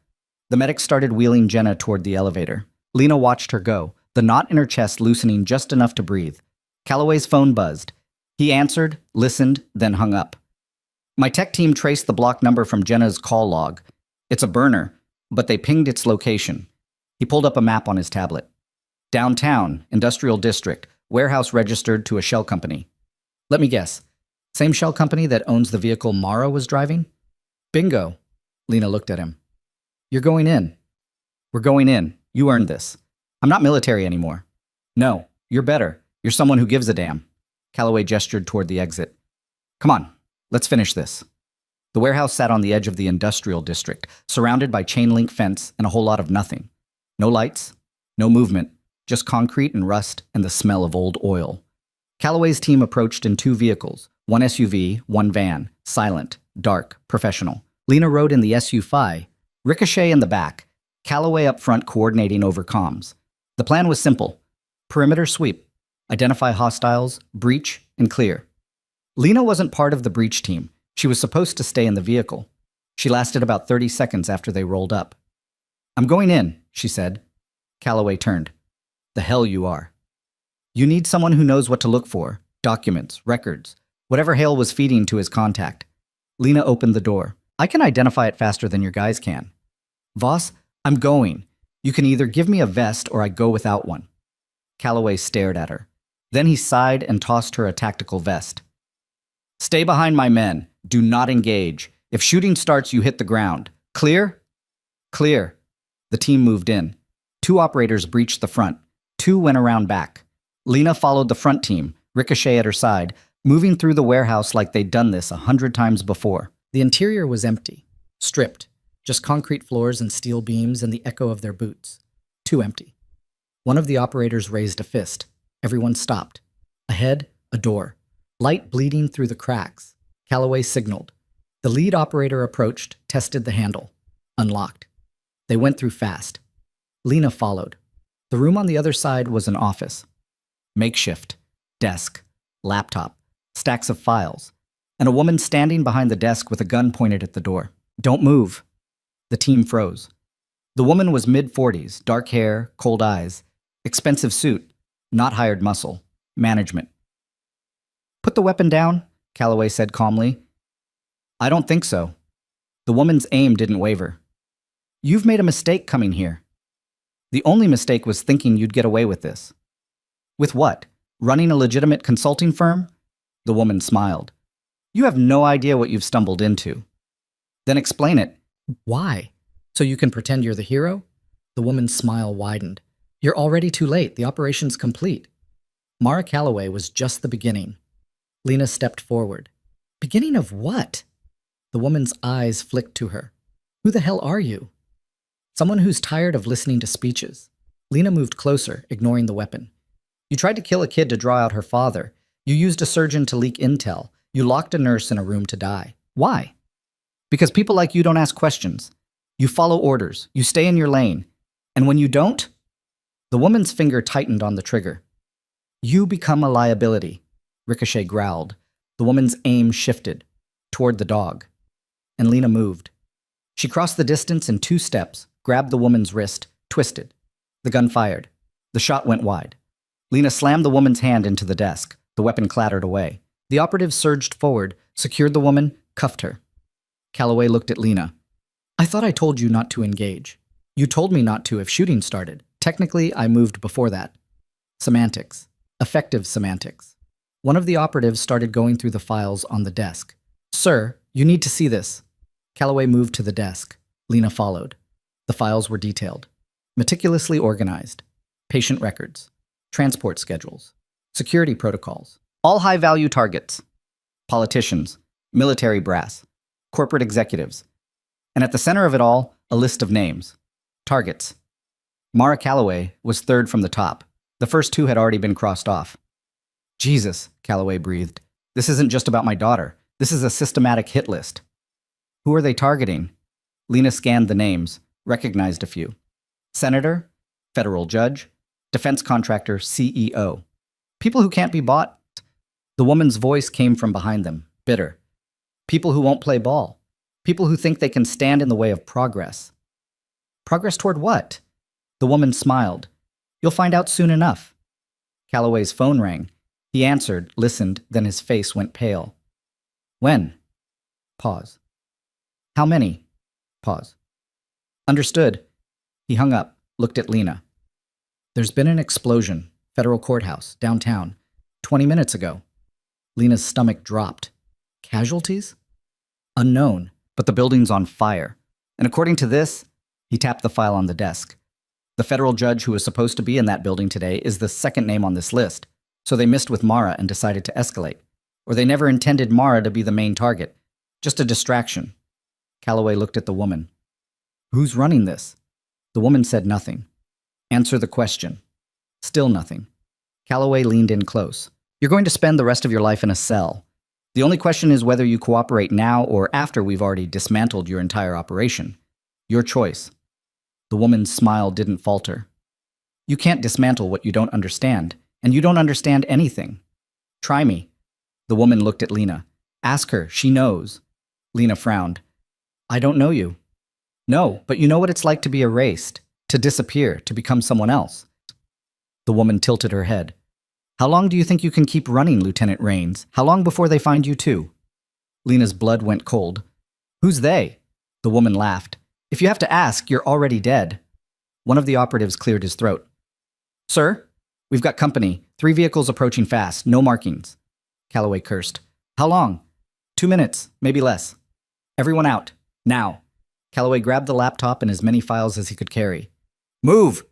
The medic started wheeling Jenna toward the elevator. Lena watched her go, the knot in her chest loosening just enough to breathe. Calloway's phone buzzed. He answered, listened, then hung up. My tech team traced the block number from Jenna's call log. It's a burner, but they pinged its location. He pulled up a map on his tablet. Downtown, industrial district, warehouse registered to a shell company. Let me guess. Same shell company that owns the vehicle Mara was driving? Bingo. Lena looked at him. You're going in. We're going in. You earned this. I'm not military anymore. No, you're better. You're someone who gives a damn. Calloway gestured toward the exit. Come on, let's finish this. The warehouse sat on the edge of the industrial district, surrounded by chain link fence and a whole lot of nothing. No lights, no movement, just concrete and rust and the smell of old oil. Calloway's team approached in 2 vehicles, 1 SUV, 1 van, silent, dark, professional. Lena rode in the SUV, Ricochet in the back, Calloway up front coordinating over comms. The plan was simple. Perimeter sweep. Identify hostiles, breach, and clear. Lena wasn't part of the breach team. She was supposed to stay in the vehicle. She lasted about 30 seconds after they rolled up. I'm going in, she said. Calloway turned. The hell you are. You need someone who knows what to look for. Documents, records, whatever Hale was feeding to his contact. Lena opened the door. I can identify it faster than your guys can. Voss, I'm going. You can either give me a vest or I go without one. Calloway stared at her. Then he sighed and tossed her a tactical vest. Stay behind my men. Do not engage. If shooting starts, you hit the ground. Clear? Clear. The team moved in. 2 operators breached the front. 2 went around back. Lena followed the front team, Ricochet at her side, moving through the warehouse like they'd done this 100 times before. The interior was empty, stripped, just concrete floors and steel beams and the echo of their boots. Too empty. One of the operators raised a fist. Everyone stopped. Ahead, a door. Light bleeding through the cracks. Calloway signaled. The lead operator approached, tested the handle. Unlocked. They went through fast. Lena followed. The room on the other side was an office. Makeshift. Desk. Laptop. Stacks of files. And a woman standing behind the desk with a gun pointed at the door. Don't move. The team froze. The woman was mid-40s, dark hair, cold eyes. Expensive suit. Not hired muscle. Management. Put the weapon down, Calloway said calmly. I don't think so. The woman's aim didn't waver. You've made a mistake coming here. The only mistake was thinking you'd get away with this. With what? Running a legitimate consulting firm? The woman smiled. You have no idea what you've stumbled into. Then explain it. Why? So you can pretend you're the hero? The woman's smile widened. You're already too late. The operation's complete. Mara Calloway was just the beginning. Lena stepped forward. Beginning of what? The woman's eyes flicked to her. Who the hell are you? Someone who's tired of listening to speeches. Lena moved closer, ignoring the weapon. You tried to kill a kid to draw out her father. You used a surgeon to leak intel. You locked a nurse in a room to die. Why? Because people like you don't ask questions. You follow orders. You stay in your lane. And when you don't, the woman's finger tightened on the trigger. You become a liability. Ricochet growled. The woman's aim shifted toward the dog. And Lena moved. She crossed the distance in 2 steps, grabbed the woman's wrist, twisted. The gun fired. The shot went wide. Lena slammed the woman's hand into the desk. The weapon clattered away. The operative surged forward, secured the woman, cuffed her. Calloway looked at Lena. I thought I told you not to engage. You told me not to if shooting started. Technically, I moved before that. Semantics. Effective semantics. One of the operatives started going through the files on the desk. Sir, you need to see this. Calloway moved to the desk. Lena followed. The files were detailed. Meticulously organized. Patient records. Transport schedules. Security protocols. All high-value targets. Politicians. Military brass. Corporate executives. And at the center of it all, a list of names. Targets. Mara Calloway was 3rd from the top. The first 2 had already been crossed off. Jesus, Calloway breathed. This isn't just about my daughter. This is a systematic hit list. Who are they targeting? Lena scanned the names, recognized a few. Senator, federal judge, defense contractor, CEO. People who can't be bought. The woman's voice came from behind them, bitter. People who won't play ball. People who think they can stand in the way of progress. Progress toward what? The woman smiled. You'll find out soon enough. Calloway's phone rang. He answered, listened, then his face went pale. When? Pause. How many? Pause. Understood. He hung up, looked at Lena. There's been an explosion. Federal courthouse, downtown. 20 minutes ago. Lena's stomach dropped. Casualties? Unknown, but the building's on fire. And according to this, he tapped the file on the desk. The federal judge who was supposed to be in that building today is the second name on this list, so they missed with Mara and decided to escalate. Or they never intended Mara to be the main target. Just a distraction. Calloway looked at the woman. Who's running this? The woman said nothing. Answer the question. Still nothing. Calloway leaned in close. You're going to spend the rest of your life in a cell. The only question is whether you cooperate now or after we've already dismantled your entire operation. Your choice. The woman's smile didn't falter. You can't dismantle what you don't understand, and you don't understand anything. Try me. The woman looked at Lena. Ask her, she knows. Lena frowned. I don't know you. No, but you know what it's like to be erased, to disappear, to become someone else. The woman tilted her head. How long do you think you can keep running, Lieutenant Rains? How long before they find you too? Lena's blood went cold. Who's they? The woman laughed. If you have to ask, you're already dead. One of the operatives cleared his throat. Sir, we've got company. 3 vehicles approaching fast, no markings. Calloway cursed. How long? 2 minutes, maybe less. Everyone out. Now. Calloway grabbed the laptop and as many files as he could carry. Move!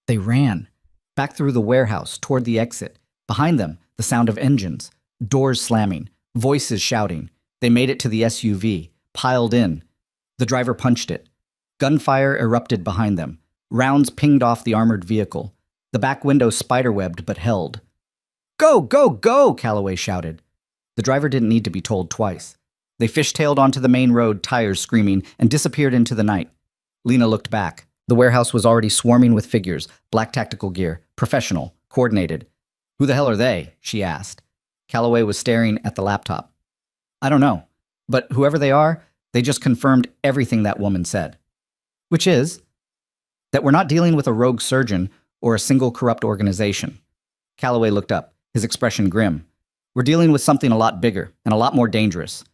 They ran. Back through the warehouse, toward the exit. Behind them, the sound of engines. Doors slamming. Voices shouting. They made it to the SUV. Piled in. The driver punched it. Gunfire erupted behind them. Rounds pinged off the armored vehicle. The back window spiderwebbed but held. Go, go, go, Calloway shouted. The driver didn't need to be told twice. They fishtailed onto the main road, tires screaming, and disappeared into the night. Lena looked back. The warehouse was already swarming with figures, black tactical gear, professional, coordinated. Who the hell are they? She asked. Calloway was staring at the laptop. I don't know, but whoever they are, they just confirmed everything that woman said. Which is that we're not dealing with a rogue surgeon or a single corrupt organization. Calloway looked up, his expression grim. We're dealing with something a lot bigger and a lot more dangerous.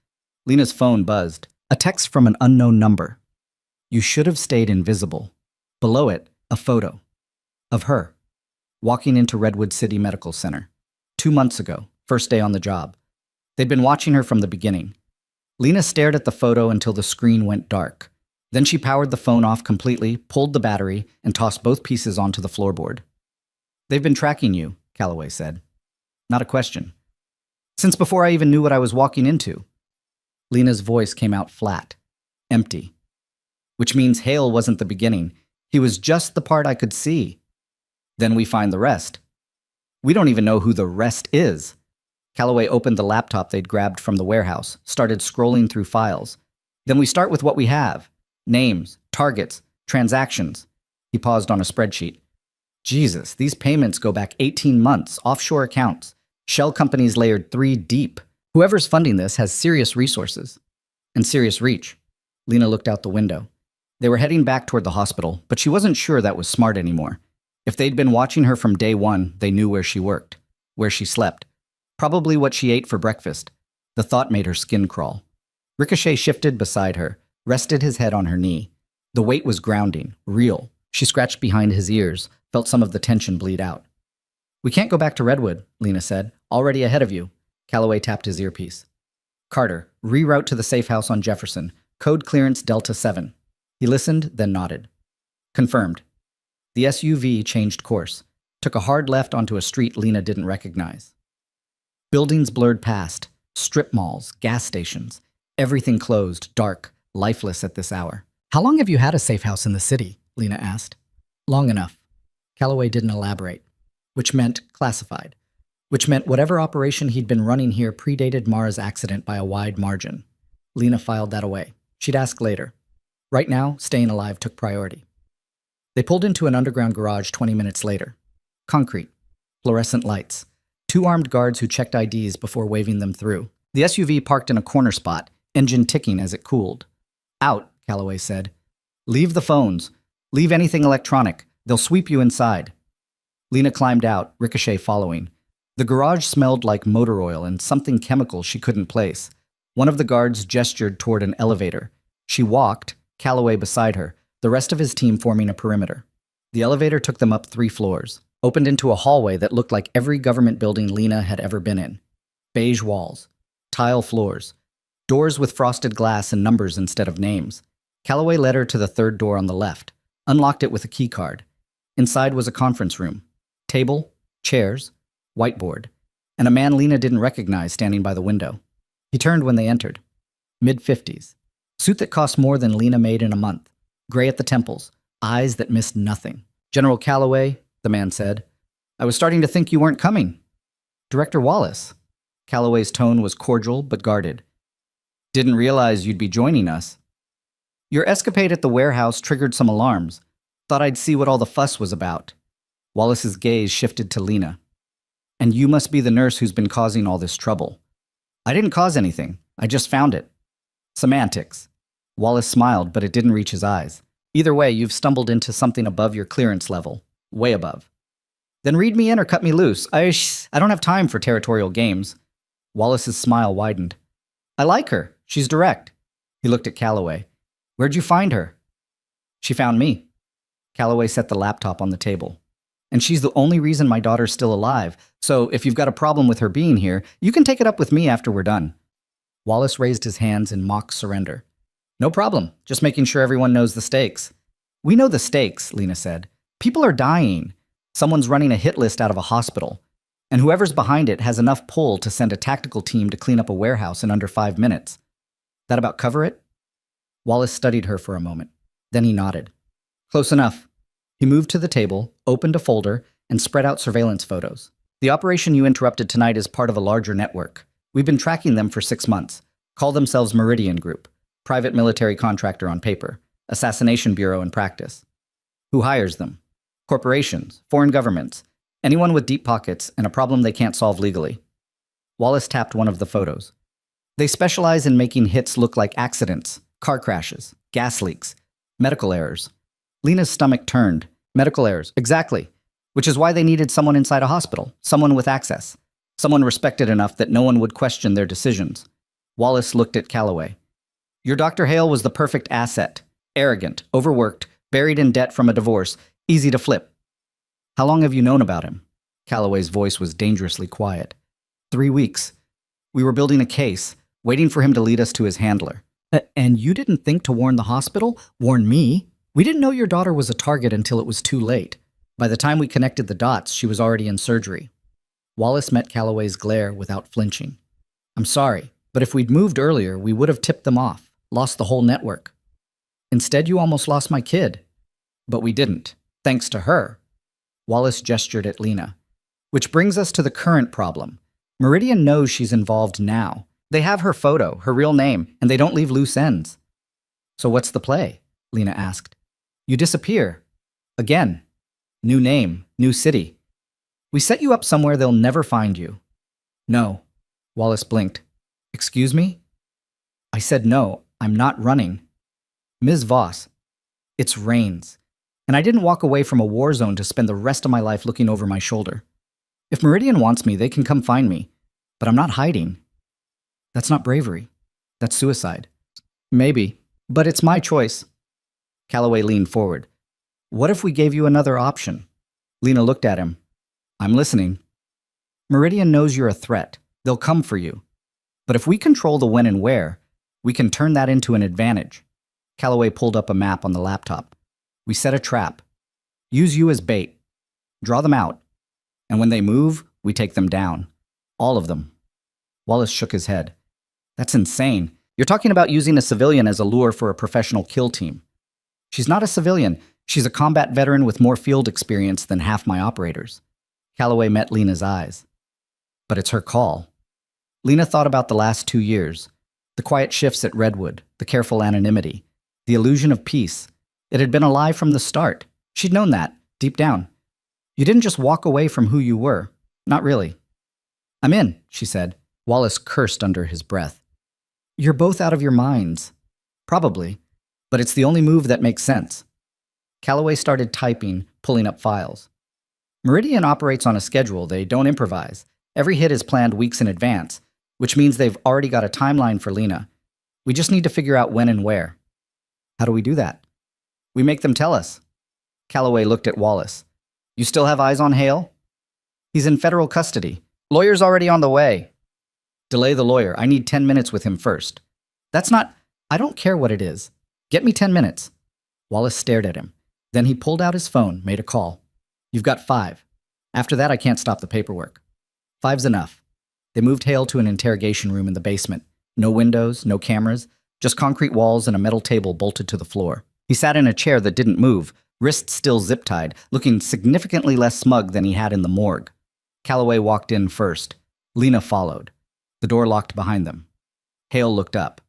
Lena's phone buzzed. A text from an unknown number. You should have stayed invisible. Below it, a photo. Of her. Walking into Redwood City Medical Center. 2 months ago, first day on the job. They'd been watching her from the beginning. Lena stared at the photo until the screen went dark. Then she powered the phone off completely, pulled the battery, and tossed both pieces onto the floorboard. They've been tracking you, Calloway said. Not a question. Since before I even knew what I was walking into. Lena's voice came out flat, empty. Which means Hale wasn't the beginning. He was just the part I could see. Then we find the rest. We don't even know who the rest is. Calloway opened the laptop they'd grabbed from the warehouse, started scrolling through files. Then we start with what we have. Names, targets, transactions. He paused on a spreadsheet. Jesus, these payments go back 18 months, offshore accounts. Shell companies layered 3 deep. Whoever's funding this has serious resources. And serious reach. Lena looked out the window. They were heading back toward the hospital, but she wasn't sure that was smart anymore. If they'd been watching her from day one, they knew where she worked, where she slept. Probably what she ate for breakfast. The thought made her skin crawl. Ricochet shifted beside her, rested his head on her knee. The weight was grounding, real. She scratched behind his ears, felt some of the tension bleed out. We can't go back to Redwood, Lena said. Already ahead of you. Calloway tapped his earpiece. Carter, reroute to the safe house on Jefferson. Code clearance Delta 7. He listened, then nodded. Confirmed. The SUV changed course, took a hard left onto a street Lena didn't recognize. Buildings blurred past, strip malls, gas stations. Everything closed, dark, lifeless at this hour. How long have you had a safe house in the city? Lena asked. Long enough. Calloway didn't elaborate. Which meant classified. Which meant whatever operation he'd been running here predated Mara's accident by a wide margin. Lena filed that away. She'd ask later. Right now, staying alive took priority. They pulled into an underground garage 20 minutes later. Concrete. Fluorescent lights. 2 armed guards who checked IDs before waving them through. The SUV parked in a corner spot, engine ticking as it cooled. Out, Calloway said. Leave the phones. Leave anything electronic. They'll sweep you inside. Lena climbed out, Ricochet following. The garage smelled like motor oil and something chemical she couldn't place. One of the guards gestured toward an elevator. She walked, Calloway beside her, the rest of his team forming a perimeter. The elevator took them up 3 floors, opened into a hallway that looked like every government building Lena had ever been in. Beige walls, tile floors, doors with frosted glass and numbers instead of names. Calloway led her to the 3rd door on the left, unlocked it with a key card. Inside was a conference room. Table, chairs, whiteboard, and a man Lena didn't recognize standing by the window. He turned when they entered. Mid-50s. Suit that cost more than Lena made in a month. Gray at the temples. Eyes that missed nothing. "General Calloway," the man said. "I was starting to think you weren't coming." "Director Wallace." Calloway's tone was cordial but guarded. "Didn't realize you'd be joining us." "Your escapade at the warehouse triggered some alarms. Thought I'd see what all the fuss was about." Wallace's gaze shifted to Lena. "And you must be the nurse who's been causing all this trouble." "I didn't cause anything. I just found it." "Semantics." Wallace smiled, but it didn't reach his eyes. "Either way, you've stumbled into something above your clearance level. Way above." "Then read me in or cut me loose. I don't have time for territorial games." Wallace's smile widened. "I like her. She's direct." He looked at Calloway. "Where'd you find her?" "She found me." Calloway set the laptop on the table. "And she's the only reason my daughter's still alive, so if you've got a problem with her being here, you can take it up with me after we're done." Wallace raised his hands in mock surrender. "No problem, just making sure everyone knows the stakes." "We know the stakes," Lena said. "People are dying. Someone's running a hit list out of a hospital. And whoever's behind it has enough pull to send a tactical team to clean up a warehouse in under 5 minutes. That about cover it?" Wallace studied her for a moment. Then he nodded. "Close enough." He moved to the table, opened a folder, and spread out surveillance photos. "The operation you interrupted tonight is part of a larger network. We've been tracking them for 6 months. Call themselves Meridian Group. Private military contractor on paper. Assassination bureau in practice. Who hires them? Corporations, foreign governments, anyone with deep pockets and a problem they can't solve legally." Wallace tapped one of the photos. "They specialize in making hits look like accidents, car crashes, gas leaks, medical errors." Lena's stomach turned. "Medical errors, exactly. Which is why they needed someone inside a hospital, someone with access, someone respected enough that no one would question their decisions." Wallace looked at Calloway. "Your Dr. Hale was the perfect asset. Arrogant, overworked, buried in debt from a divorce, easy to flip." "How long have you known about him?" Calloway's voice was dangerously quiet. 3 weeks. We were building a case, waiting for him to lead us to his handler." And you didn't think to warn the hospital? Warn me? We didn't know your daughter was a target until it was too late. By the time we connected the dots, she was already in surgery." Wallace met Calloway's glare without flinching. "I'm sorry, but if we'd moved earlier, we would have tipped them off, lost the whole network. Instead, you almost lost my kid." "But we didn't, thanks to her." Wallace gestured at Lena. "Which brings us to the current problem. Meridian knows she's involved now. They have her photo, her real name, and they don't leave loose ends." "So what's the play?" Lena asked. "You disappear. Again. New name, new city. We set you up somewhere they'll never find you." "No." Wallace blinked. "Excuse me?" "I said no, I'm not running." "Ms. Voss, it's Rains. And I didn't walk away from a war zone to spend the rest of my life looking over my shoulder. If Meridian wants me, they can come find me. But I'm not hiding." "That's not bravery. That's suicide." "Maybe, but it's my choice." Calloway leaned forward. "What if we gave you another option?" Lena looked at him. "I'm listening." "Meridian knows you're a threat. They'll come for you. But if we control the when and where, we can turn that into an advantage." Calloway pulled up a map on the laptop. "We set a trap. Use you as bait. Draw them out. And when they move, we take them down. All of them." Wallace shook his head. "That's insane. You're talking about using a civilian as a lure for a professional kill team." "She's not a civilian. She's a combat veteran with more field experience than half my operators." Calloway met Lena's eyes. "But it's her call." Lena thought about the last 2 years. The quiet shifts at Redwood, the careful anonymity, the illusion of peace. It had been a lie from the start. She'd known that, deep down. "You didn't just walk away from who you were. Not really." "I'm in," she said. Wallace cursed under his breath. "You're both out of your minds." "Probably. But it's the only move that makes sense." Calloway started typing, pulling up files. "Meridian operates on a schedule. They don't improvise. Every hit is planned weeks in advance, which means they've already got a timeline for Lena. We just need to figure out when and where." "How do we do that?" "We make them tell us." Calloway looked at Wallace. "You still have eyes on Hale?" "He's in federal custody. Lawyer's already on the way." "Delay the lawyer. I need 10 minutes with him first." "That's not— I don't care what it is. Get me 10 minutes." Wallace stared at him. Then he pulled out his phone, made a call. You've got 5. After that, I can't stop the paperwork. 5's enough. They moved Hale to an interrogation room in the basement. No windows, no cameras, just concrete walls and a metal table bolted to the floor. He sat in a chair that didn't move, wrists still zip-tied, looking significantly less smug than he had in the morgue. Calloway walked in first. Lena followed. The door locked behind them. Hale looked up.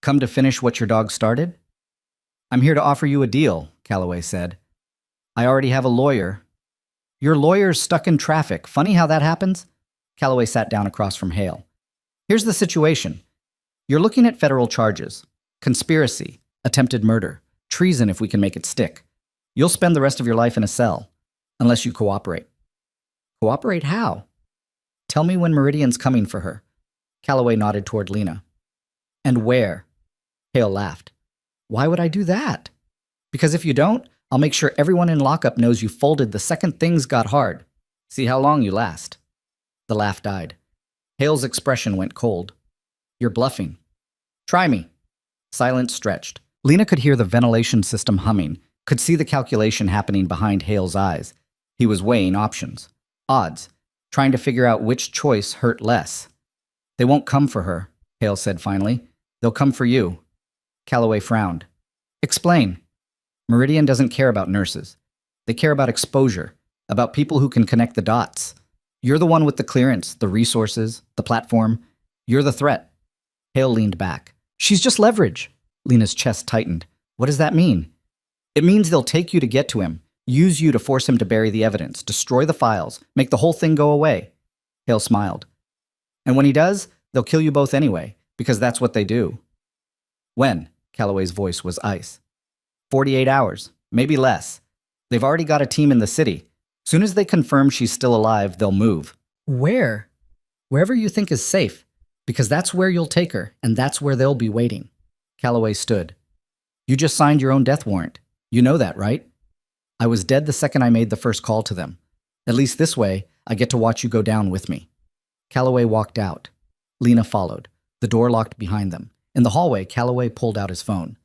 Come to finish what your dog started? I'm here to offer you a deal, Calloway said. I already have a lawyer. Your lawyer's stuck in traffic. Funny how that happens? Calloway sat down across from Hale. Here's the situation. You're looking at federal charges. Conspiracy, attempted murder, treason if we can make it stick. You'll spend the rest of your life in a cell, unless you cooperate. Cooperate how? Tell me when Meridian's coming for her. Calloway nodded toward Lena. And where? Hale laughed. Why would I do that? Because if you don't, I'll make sure everyone in lockup knows you folded the second things got hard. See how long you last. The laugh died. Hale's expression went cold. You're bluffing. Try me. Silence stretched. Lena could hear the ventilation system humming, could see the calculation happening behind Hale's eyes. He was weighing options, odds, trying to figure out which choice hurt less. They won't come for her, Hale said finally. They'll come for you. Calloway frowned. Explain. Meridian doesn't care about nurses. They care about exposure, about people who can connect the dots. You're the one with the clearance, the resources, the platform. You're the threat. Hale leaned back. She's just leverage. Lena's chest tightened. What does that mean? It means they'll take you to get to him, use you to force him to bury the evidence, destroy the files, make the whole thing go away. Hale smiled. And when he does, they'll kill you both anyway, because that's what they do. When? Calloway's voice was ice. 48 hours, maybe less. They've already got a team in the city. Soon as they confirm she's still alive, they'll move. Where? Wherever you think is safe, because that's where you'll take her, and that's where they'll be waiting. Calloway stood. You just signed your own death warrant. You know that, right? I was dead the second I made the first call to them. At least this way, I get to watch you go down with me. Calloway walked out. Lena followed. The door locked behind them. In the hallway, Calloway pulled out his phone.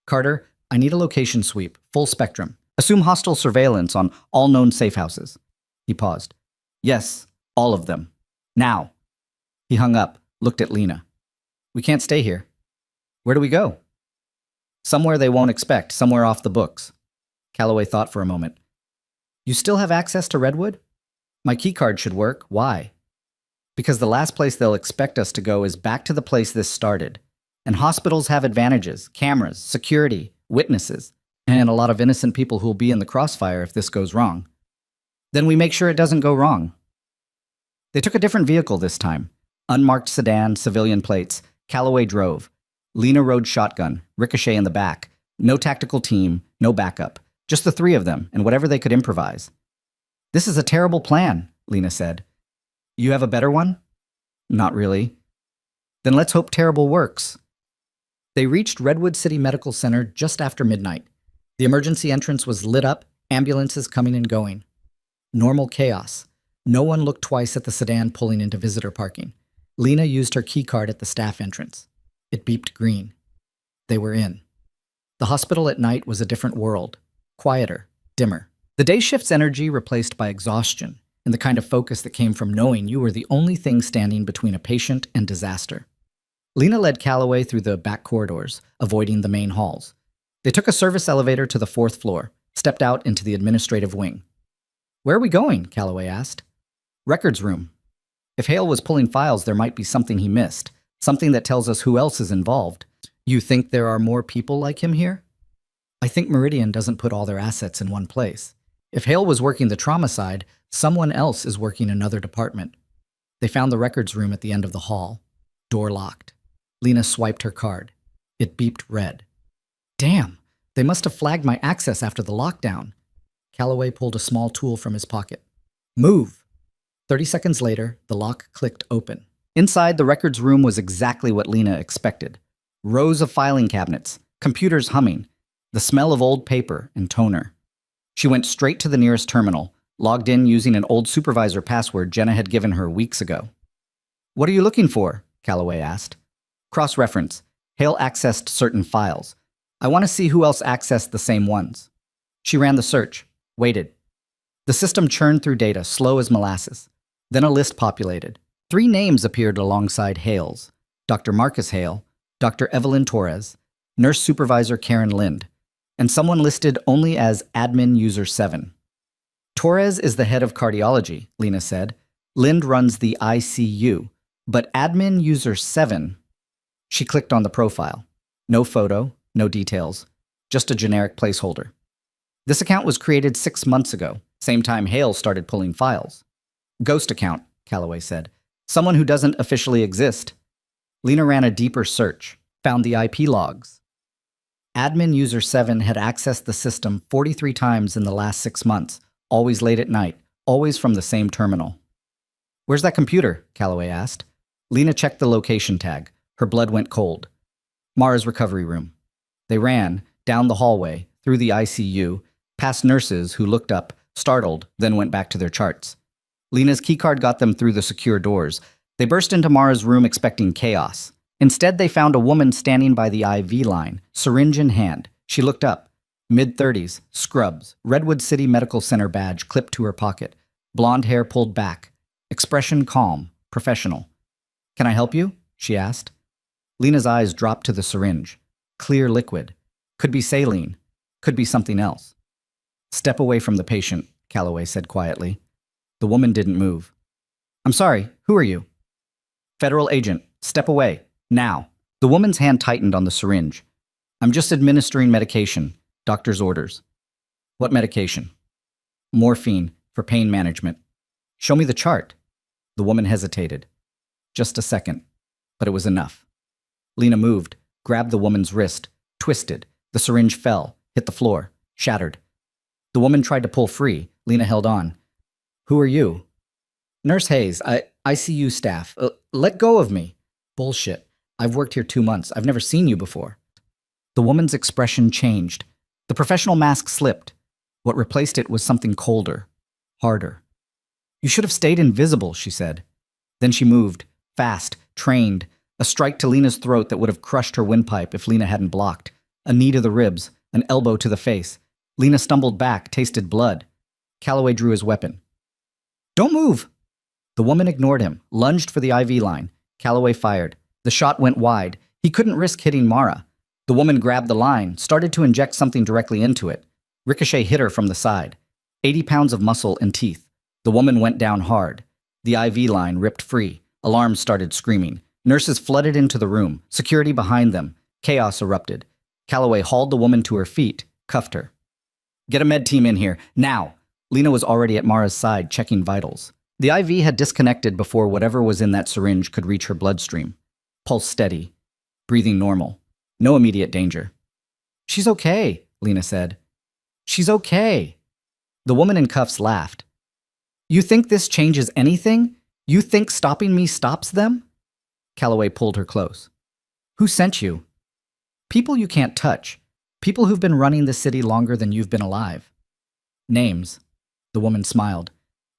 Carter, I need a location sweep, full spectrum. Assume hostile surveillance on all known safe houses. He paused. Yes, all of them. Now. He hung up, looked at Lena. We can't stay here. Where do we go? Somewhere they won't expect, somewhere off the books. Calloway thought for a moment. You still have access to Redwood? My keycard should work. Why? Because the last place they'll expect us to go is back to the place this started. And hospitals have advantages, cameras, security, witnesses, and a lot of innocent people who'll be in the crossfire if this goes wrong. Then we make sure it doesn't go wrong. They took a different vehicle this time. Unmarked sedan, civilian plates. Calloway drove. Lena rode shotgun, Ricochet in the back. No tactical team, no backup. Just the 3 of them, and whatever they could improvise. This is a terrible plan, Lena said. You have a better one? Not really. Then let's hope terrible works. They reached Redwood City Medical Center just after midnight. The emergency entrance was lit up, ambulances coming and going. Normal chaos. No one looked twice at the sedan pulling into visitor parking. Lena used her keycard at the staff entrance. It beeped green. They were in. The hospital at night was a different world. Quieter, dimmer. The day shift's energy replaced by exhaustion and the kind of focus that came from knowing you were the only thing standing between a patient and disaster. Lena led Calloway through the back corridors, avoiding the main halls. They took a service elevator to the 4th floor, stepped out into the administrative wing. Where are we going? Calloway asked. Records room. If Hale was pulling files, there might be something he missed, something that tells us who else is involved. You think there are more people like him here? I think Meridian doesn't put all their assets in one place. If Hale was working the trauma side, someone else is working another department. They found the records room at the end of the hall. Door locked. Lena swiped her card. It beeped red. Damn, they must have flagged my access after the lockdown. Calloway pulled a small tool from his pocket. Move! 30 seconds later, the lock clicked open. Inside, the records room was exactly what Lena expected. Rows of filing cabinets, computers humming, the smell of old paper and toner. She went straight to the nearest terminal, logged in using an old supervisor password Jenna had given her weeks ago. What are you looking for? Calloway asked. Cross-reference. Hale accessed certain files. I want to see who else accessed the same ones. She ran the search, waited. The system churned through data, slow as molasses. Then a list populated. 3 names appeared alongside Hale's: Dr. Marcus Hale, Dr. Evelyn Torres, Nurse Supervisor Karen Lind, and someone listed only as Admin User 7. Torres is the head of cardiology, Lena said. Lind runs the ICU, but Admin User 7. She clicked on the profile. No photo, no details, just a generic placeholder. This account was created 6 months ago, same time Hale started pulling files. Ghost account, Calloway said. Someone who doesn't officially exist. Lena ran a deeper search, found the IP logs. Admin User 7 had accessed the system 43 times in the last 6 months, always late at night, always from the same terminal. Where's that computer? Calloway asked. Lena checked the location tag. Her blood went cold. Mara's recovery room. They ran, down the hallway, through the ICU, past nurses who looked up, startled, then went back to their charts. Lena's keycard got them through the secure doors. They burst into Mara's room expecting chaos. Instead, they found a woman standing by the IV line, syringe in hand. She looked up. Mid-30s, scrubs, Redwood City Medical Center badge clipped to her pocket, blonde hair pulled back, expression calm, professional. Can I help you? She asked. Lena's eyes dropped to the syringe. Clear liquid. Could be saline. Could be something else. Step away from the patient, Calloway said quietly. The woman didn't move. I'm sorry, who are you? Federal agent. Step away. Now. The woman's hand tightened on the syringe. I'm just administering medication. Doctor's orders. What medication? Morphine, for pain management. Show me the chart. The woman hesitated. Just a second. But it was enough. Lena moved, grabbed the woman's wrist, twisted. The syringe fell, hit the floor, shattered. The woman tried to pull free. Lena held on. Who are you? Nurse Hayes, ICU staff. Let go of me. Bullshit. I've worked here 2 months. I've never seen you before. The woman's expression changed. The professional mask slipped. What replaced it was something colder, harder. You should have stayed invisible, she said. Then she moved, fast, trained, a strike to Lena's throat that would have crushed her windpipe if Lena hadn't blocked, a knee to the ribs, an elbow to the face. Lena stumbled back, tasted blood. Calloway drew his weapon. Don't move! The woman ignored him, lunged for the IV line. Calloway fired. The shot went wide. He couldn't risk hitting Mara. The woman grabbed the line, started to inject something directly into it. Ricochet hit her from the side. 80 pounds of muscle and teeth. The woman went down hard. The IV line ripped free. Alarms started screaming. Nurses flooded into the room, security behind them. Chaos erupted. Calloway hauled the woman to her feet, cuffed her. Get a med team in here, now! Lena was already at Mara's side, checking vitals. The IV had disconnected before whatever was in that syringe could reach her bloodstream. Pulse steady. Breathing normal. No immediate danger. She's okay, Lena said. She's okay. The woman in cuffs laughed. You think this changes anything? You think stopping me stops them? Calloway pulled her close. Who sent you? People you can't touch. People who've been running the city longer than you've been alive. Names. The woman smiled.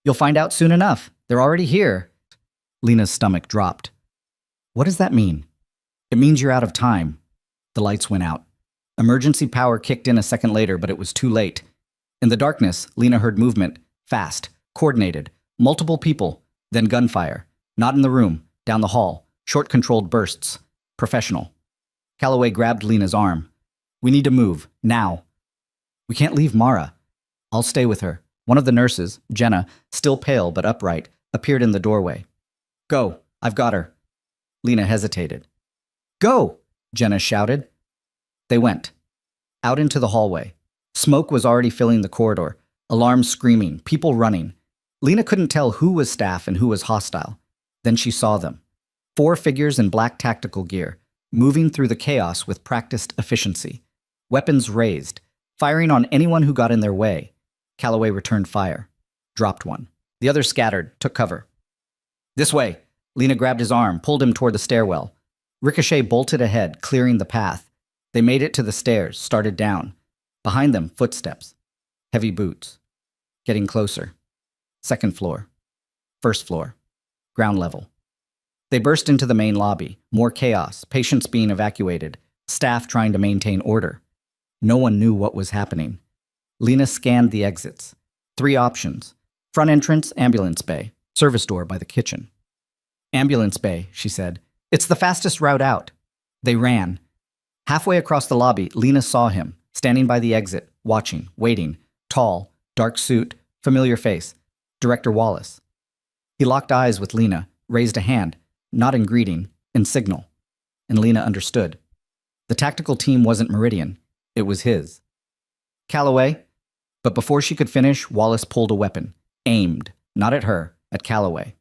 You'll find out soon enough. They're already here. Lena's stomach dropped. What does that mean? It means you're out of time. The lights went out. Emergency power kicked in a second later, but it was too late. In the darkness, Lena heard movement. Fast. Coordinated. Multiple people. Then gunfire. Not in the room. Down the hall. Short controlled bursts. Professional. Calloway grabbed Lena's arm. We need to move. Now. We can't leave Mara. I'll stay with her. One of the nurses, Jenna, still pale but upright, appeared in the doorway. Go. I've got her. Lena hesitated. Go! Jenna shouted. They went. Out into the hallway. Smoke was already filling the corridor. Alarms screaming. People running. Lena couldn't tell who was staff and who was hostile. Then she saw them. 4 figures in black tactical gear, moving through the chaos with practiced efficiency. Weapons raised, firing on anyone who got in their way. Calloway returned fire. Dropped one. The others scattered, took cover. This way. Lena grabbed his arm, pulled him toward the stairwell. Ricochet bolted ahead, clearing the path. They made it to the stairs, started down. Behind them, footsteps. Heavy boots. Getting closer. Second floor. First floor. Ground level. They burst into the main lobby. More chaos, patients being evacuated, staff trying to maintain order. No one knew what was happening. Lena scanned the exits. 3 options. Front entrance, ambulance bay. Service door by the kitchen. Ambulance bay, she said. It's the fastest route out. They ran. Halfway across the lobby, Lena saw him, standing by the exit, watching, waiting. Tall, dark suit, familiar face. Director Wallace. He locked eyes with Lena, raised a hand, not in greeting, in signal. And Lena understood. The tactical team wasn't Meridian. It was his. Calloway. But before she could finish, Wallace pulled a weapon. Aimed, not at her, at Calloway.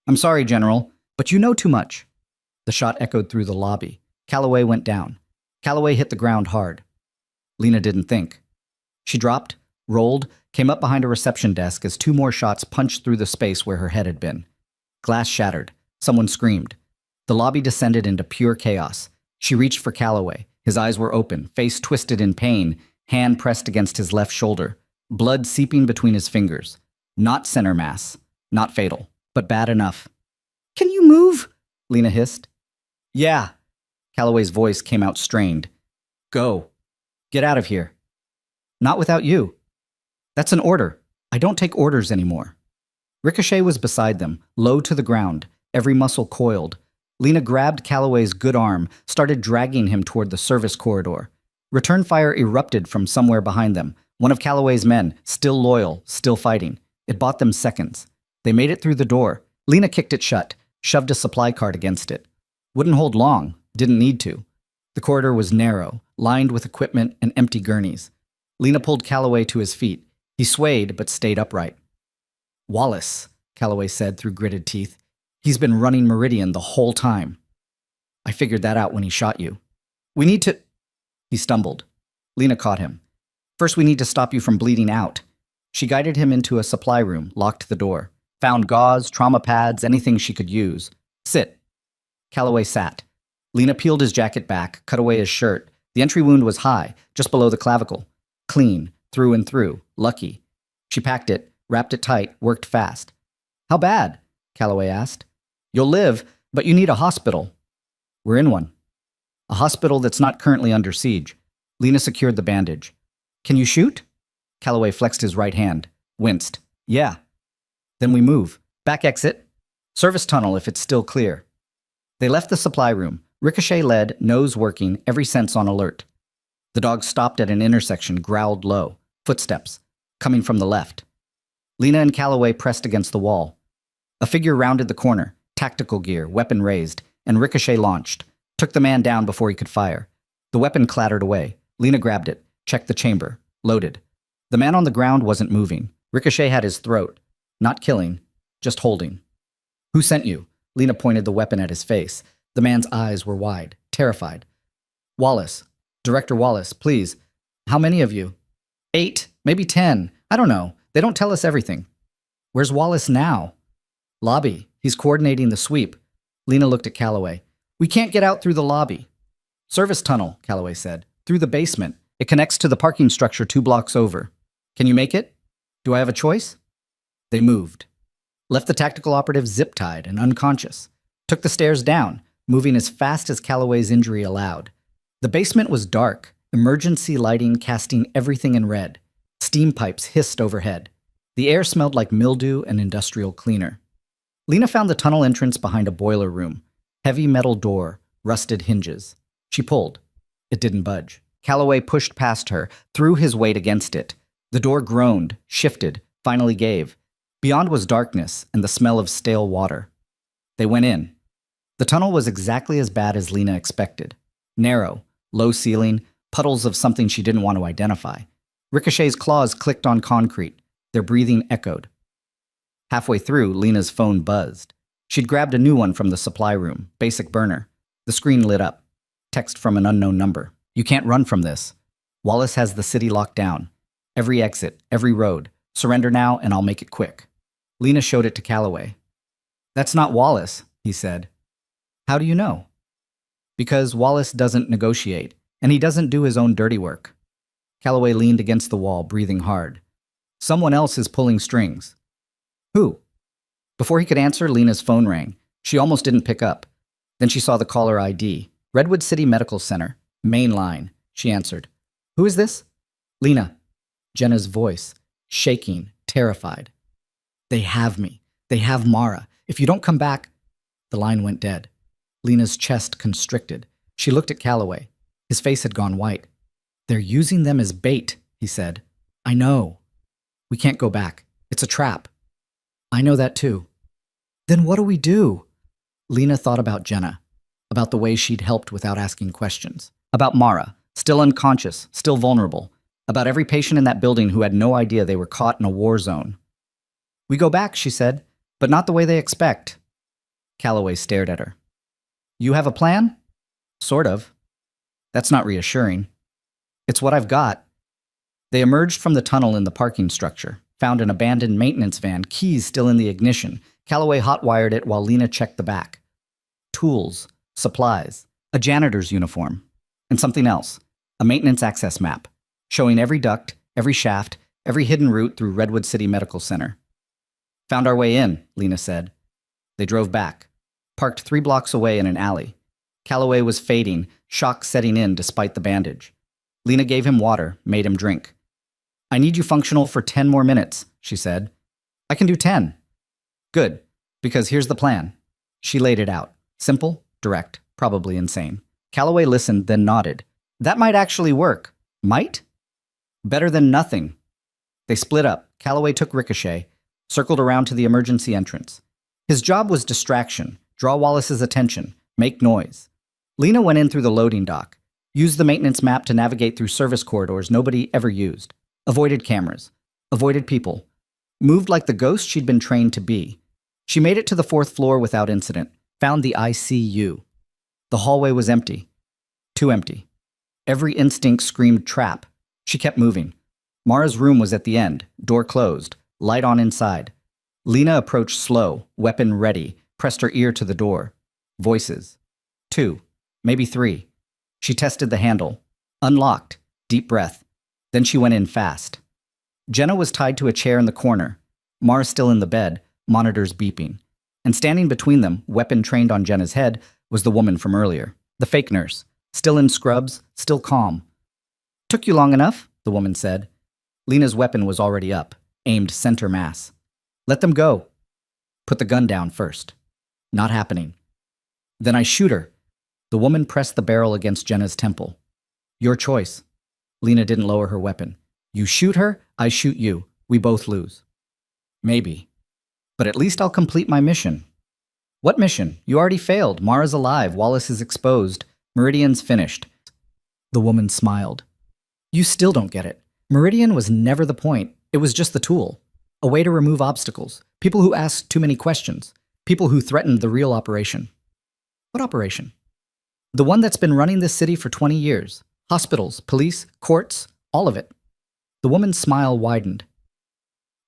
I'm sorry, General, but you know too much. The shot echoed through the lobby. Calloway went down. Calloway hit the ground hard. Lena didn't think. She dropped, rolled, came up behind a reception desk as 2 more shots punched through the space where her head had been. Glass shattered. Someone screamed. The lobby descended into pure chaos. She reached for Calloway. His eyes were open, face twisted in pain, hand pressed against his left shoulder, blood seeping between his fingers. Not center mass. Not fatal, but bad enough. Can you move? Lena hissed. Yeah. Calloway's voice came out strained. Go. Get out of here. Not without you. That's an order. I don't take orders anymore. Ricochet was beside them, low to the ground, every muscle coiled. Lena grabbed Calloway's good arm, started dragging him toward the service corridor. Return fire erupted from somewhere behind them. One of Calloway's men, still loyal, still fighting. It bought them seconds. They made it through the door. Lena kicked it shut, shoved a supply cart against it. Wouldn't hold long, didn't need to. The corridor was narrow, lined with equipment and empty gurneys. Lena pulled Calloway to his feet. He swayed but stayed upright. Wallace, Calloway said through gritted teeth. He's been running Meridian the whole time. I figured that out when he shot you. We need to... He stumbled. Lena caught him. First, we need to stop you from bleeding out. She guided him into a supply room, locked the door. Found gauze, trauma pads, anything she could use. Sit. Calloway sat. Lena peeled his jacket back, cut away his shirt. The entry wound was high, just below the clavicle. Clean, through and through, lucky. She packed it, wrapped it tight, worked fast. How bad? Calloway asked. You'll live, but you need a hospital. We're in one. A hospital that's not currently under siege. Lena secured the bandage. Can you shoot? Calloway flexed his right hand, winced. Yeah. Then we move. Back exit. Service tunnel if it's still clear. They left the supply room. Ricochet led, nose working, every sense on alert. The dog stopped at an intersection, growled low. Footsteps. Coming from the left. Lena and Calloway pressed against the wall. A figure rounded the corner, tactical gear, weapon raised, and Ricochet launched. Took the man down before he could fire. The weapon clattered away. Lena grabbed it, checked the chamber, loaded. The man on the ground wasn't moving. Ricochet had his throat. Not killing, just holding. Who sent you? Lena pointed the weapon at his face. The man's eyes were wide, terrified. Wallace. Director Wallace, please. How many of you? 8, maybe 10. I don't know. They don't tell us everything. Where's Wallace now? Lobby. He's coordinating the sweep. Lena looked at Calloway. We can't get out through the lobby. Service tunnel, Calloway said. Through the basement. It connects to the parking structure 2 blocks over. Can you make it? Do I have a choice? They moved. Left the tactical operative zip-tied and unconscious. Took the stairs down, moving as fast as Calloway's injury allowed. The basement was dark, emergency lighting casting everything in red. Steam pipes hissed overhead. The air smelled like mildew and industrial cleaner. Lena found the tunnel entrance behind a boiler room. Heavy metal door, rusted hinges. She pulled. It didn't budge. Calloway pushed past her, threw his weight against it. The door groaned, shifted, finally gave. Beyond was darkness and the smell of stale water. They went in. The tunnel was exactly as bad as Lena expected. Narrow, low ceiling, puddles of something she didn't want to identify. Ricochet's claws clicked on concrete. Their breathing echoed. Halfway through, Lena's phone buzzed. She'd grabbed a new one from the supply room, basic burner. The screen lit up. Text from an unknown number. You can't run from this. Wallace has the city locked down. Every exit, every road. Surrender now and I'll make it quick. Lena showed it to Calloway. That's not Wallace, he said. How do you know? Because Wallace doesn't negotiate, and he doesn't do his own dirty work. Calloway leaned against the wall, breathing hard. Someone else is pulling strings. Who? Before he could answer, Lena's phone rang. She almost didn't pick up. Then she saw the caller ID. Redwood City Medical Center. Main line. She answered. Who is this? Lena. Jenna's voice. Shaking, terrified. They have me. They have Mara. If you don't come back... The line went dead. Lena's chest constricted. She looked at Calloway. His face had gone white. They're using them as bait, he said. I know. We can't go back. It's a trap. I know that too. Then what do we do? Lena thought about Jenna, about the way she'd helped without asking questions, about Mara, still unconscious, still vulnerable, about every patient in that building who had no idea they were caught in a war zone. We go back, she said, but not the way they expect. Calloway stared at her. You have a plan? Sort of. That's not reassuring. It's what I've got. They emerged from the tunnel in the parking structure, found an abandoned maintenance van, keys still in the ignition. Calloway hotwired it while Lena checked the back. Tools, supplies, a janitor's uniform, and something else, a maintenance access map, showing every duct, every shaft, every hidden route through Redwood City Medical Center. Found our way in, Lena said. They drove back, parked 3 blocks away in an alley. Calloway was fading, shock setting in despite the bandage. Lena gave him water, made him drink. I need you functional for 10 more minutes, she said. I can do 10. Good, because here's the plan. She laid it out. Simple, direct, probably insane. Calloway listened, then nodded. That might actually work. Might? Better than nothing. They split up. Calloway took Ricochet, circled around to the emergency entrance. His job was distraction, draw Wallace's attention, make noise. Lena went in through the loading dock, used the maintenance map to navigate through service corridors nobody ever used, avoided cameras, avoided people, moved like the ghost she'd been trained to be. She made it to the 4th floor without incident, found the ICU. The hallway was empty. Too empty. Every instinct screamed trap. She kept moving. Mara's room was at the end, door closed, light on inside. Lena approached slow, weapon ready, pressed her ear to the door. Voices. 2, maybe 3. She tested the handle. Unlocked. Deep breath. Then she went in fast. Jenna was tied to a chair in the corner. Mara still in the bed, monitors beeping. And standing between them, weapon trained on Jenna's head, was the woman from earlier. The fake nurse. Still in scrubs, still calm. Took you long enough, the woman said. Lena's weapon was already up, aimed center mass. Let them go. Put the gun down first. Not happening. Then I shoot her. The woman pressed the barrel against Jenna's temple. Your choice. Lena didn't lower her weapon. You shoot her, I shoot you. We both lose. Maybe. But at least I'll complete my mission. What mission? You already failed. Mara's alive. Wallace is exposed. Meridian's finished. The woman smiled. You still don't get it. Meridian was never the point. It was just the tool. A way to remove obstacles. People who asked too many questions. People who threatened the real operation. What operation? The one that's been running this city for 20 years. Hospitals, police, courts, all of it. The woman's smile widened.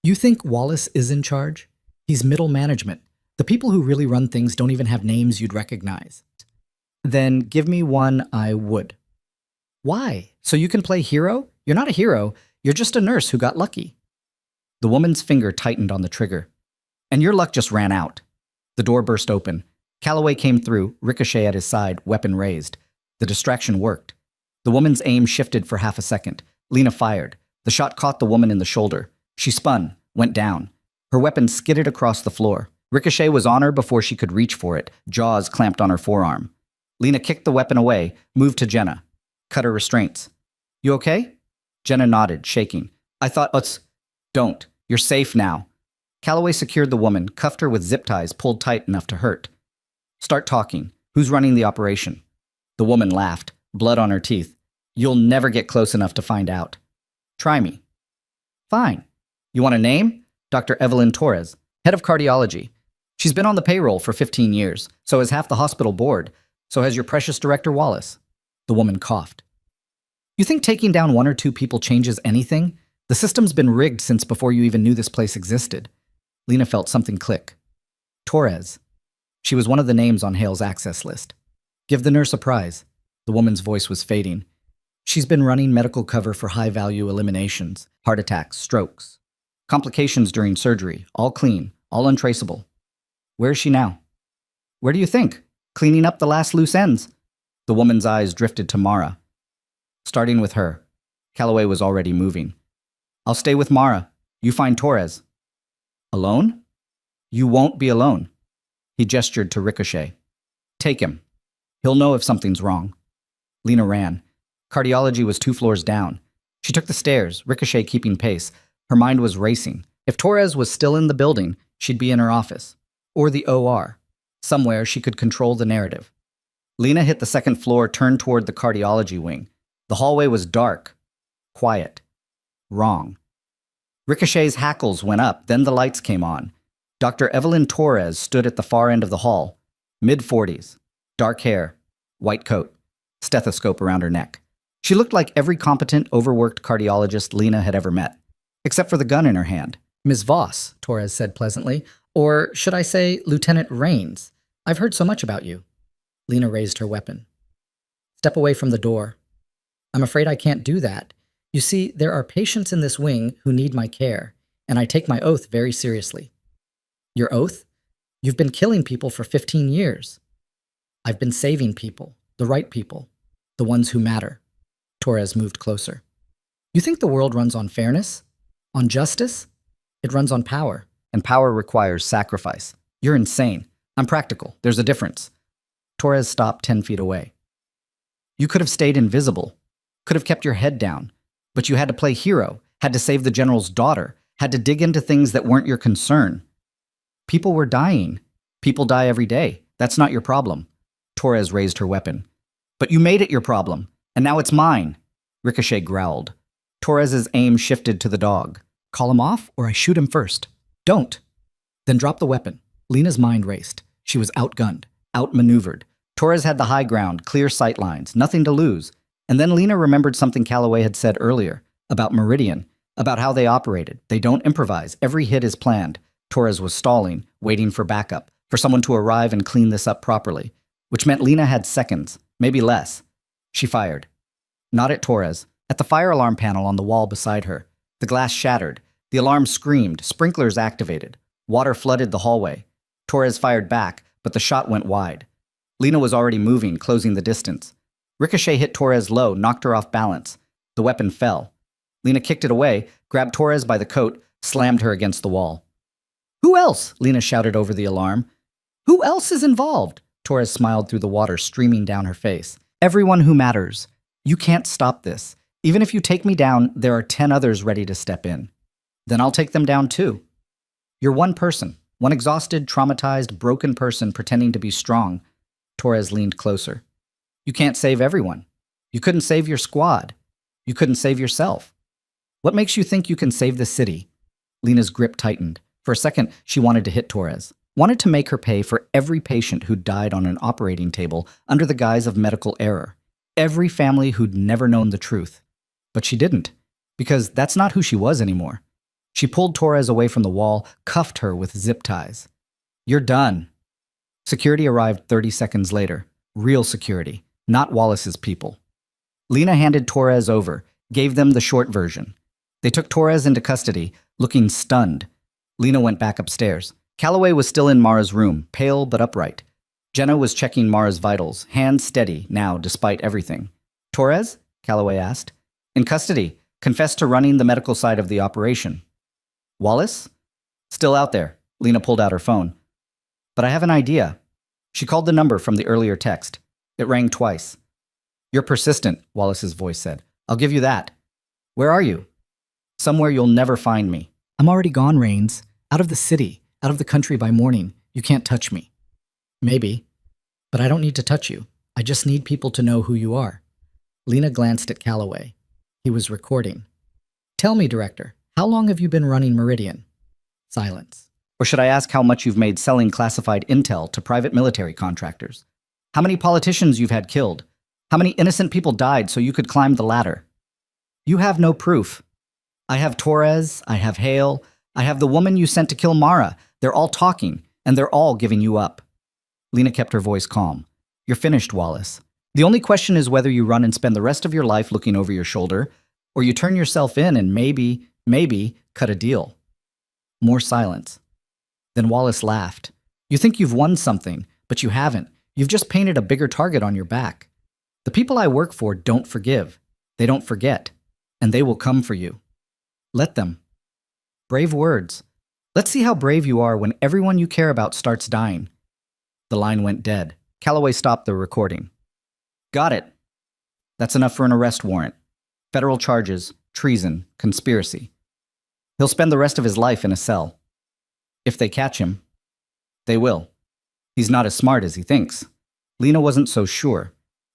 You think Wallace is in charge? He's middle management. The people who really run things don't even have names you'd recognize. Then give me one I would. Why? So you can play hero? You're not a hero. You're just a nurse who got lucky. The woman's finger tightened on the trigger. And your luck just ran out. The door burst open. Calloway came through, Ricochet at his side, weapon raised. The distraction worked. The woman's aim shifted for half a second. Lena fired. The shot caught the woman in the shoulder. She spun, went down. Her weapon skidded across the floor. Ricochet was on her before she could reach for it, jaws clamped on her forearm. Lena kicked the weapon away, moved to Jenna. Cut her restraints. You okay? Jenna nodded, shaking. I thought, don't. You're safe now. Calloway secured the woman, cuffed her with zip ties pulled tight enough to hurt. Start talking. Who's running the operation? The woman laughed, blood on her teeth. You'll never get close enough to find out. Try me. Fine. You want a name? Dr. Evelyn Torres, head of cardiology. She's been on the payroll for 15 years, so has half the hospital board, so has your precious director Wallace. The woman coughed. You think taking down 1 or 2 people changes anything? The system's been rigged since before you even knew this place existed. Lena felt something click. Torres. She was one of the names on Hale's access list. Give the nurse a prize. The woman's voice was fading. She's been running medical cover for high-value eliminations, heart attacks, strokes. Complications during surgery, all clean, all untraceable. Where is she now? Where do you think? Cleaning up the last loose ends. The woman's eyes drifted to Mara. Starting with her. Calloway was already moving. I'll stay with Mara. You find Torres. Alone? You won't be alone. He gestured to Ricochet. Take him. He'll know if something's wrong. Lena ran. Cardiology was 2 floors down. She took the stairs, Ricochet keeping pace. Her mind was racing. If Torres was still in the building, she'd be in her office. Or the OR. Somewhere she could control the narrative. Lena hit the 2nd floor, turned toward the cardiology wing. The hallway was dark. Quiet. Wrong. Ricochet's hackles went up, then the lights came on. Dr. Evelyn Torres stood at the far end of the hall. Mid-40s. Dark hair. White coat. Stethoscope around her neck. She looked like every competent, overworked cardiologist Lena had ever met. Except for the gun in her hand. Ms. Voss, Torres said pleasantly. Or should I say, Lieutenant Rains? I've heard so much about you. Lena raised her weapon. Step away from the door. I'm afraid I can't do that. You see, there are patients in this wing who need my care, and I take my oath very seriously. Your oath? You've been killing people for 15 years. I've been saving people, the right people, the ones who matter. Torres moved closer. You think the world runs on fairness? On justice? It runs on power. And power requires sacrifice. You're insane. I'm practical. There's a difference. Torres stopped 10 feet away. You could have stayed invisible, could have kept your head down, but you had to play hero, had to save the general's daughter, had to dig into things that weren't your concern. People were dying. People die every day. That's not your problem. Torres raised her weapon. But you made it your problem, and now it's mine. Ricochet growled. Torres's aim shifted to the dog. Call him off, or I shoot him first. Don't. Then drop the weapon. Lena's mind raced. She was outgunned, outmaneuvered. Torres had the high ground, clear sight lines, nothing to lose. And then Lena remembered something Calloway had said earlier, about Meridian, about how they operated. They don't improvise. Every hit is planned. Torres was stalling, waiting for backup, for someone to arrive and clean this up properly, which meant Lena had seconds, maybe less. She fired. Not at Torres, at the fire alarm panel on the wall beside her. The glass shattered. The alarm screamed, sprinklers activated. Water flooded the hallway. Torres fired back, but the shot went wide. Lena was already moving, closing the distance. Ricochet hit Torres low, knocked her off balance. The weapon fell. Lena kicked it away, grabbed Torres by the coat, slammed her against the wall. Who else? Lena shouted over the alarm. Who else is involved? Torres smiled through the water streaming down her face. Everyone who matters. You can't stop this. Even if you take me down, there are 10 others ready to step in. Then I'll take them down too. You're one person, one exhausted, traumatized, broken person pretending to be strong. Torres leaned closer. You can't save everyone. You couldn't save your squad. You couldn't save yourself. What makes you think you can save the city? Lena's grip tightened. For a second, she wanted to hit Torres. Wanted to make her pay for every patient who died on an operating table under the guise of medical error. Every family who'd never known the truth. But she didn't, because that's not who she was anymore. She pulled Torres away from the wall, cuffed her with zip ties. You're done. Security arrived 30 seconds later. Real security, not Wallace's people. Lena handed Torres over, gave them the short version. They took Torres into custody, looking stunned. Lena went back upstairs. Calloway was still in Mara's room, pale but upright. Jenna was checking Mara's vitals, hands steady now despite everything. Torres? Calloway asked. In custody, confessed to running the medical side of the operation. Wallace? Still out there. Lena pulled out her phone. But I have an idea. She called the number from the earlier text. It rang twice. You're persistent, Wallace's voice said. I'll give you that. Where are you? Somewhere you'll never find me. I'm already gone, Rains. Out of the city, out of the country by morning. You can't touch me. Maybe. But I don't need to touch you. I just need people to know who you are. Lena glanced at Calloway. He was recording. Tell me, Director, how long have you been running Meridian? Silence. Or should I ask how much you've made selling classified intel to private military contractors? How many politicians you've had killed? How many innocent people died so you could climb the ladder? You have no proof. I have Torres, I have Hale, I have the woman you sent to kill Mara. They're all talking, and they're all giving you up. Lena kept her voice calm. You're finished, Wallace. The only question is whether you run and spend the rest of your life looking over your shoulder, or you turn yourself in and maybe, cut a deal. More silence. Then Wallace laughed. You think you've won something, but you haven't. You've just painted a bigger target on your back. The people I work for don't forgive. They don't forget. And they will come for you. Let them. Brave words. Let's see how brave you are when everyone you care about starts dying. The line went dead. Calloway stopped the recording. Got it. That's enough for an arrest warrant. Federal charges, treason, conspiracy. He'll spend the rest of his life in a cell. If they catch him, they will. He's not as smart as he thinks. Lena wasn't so sure,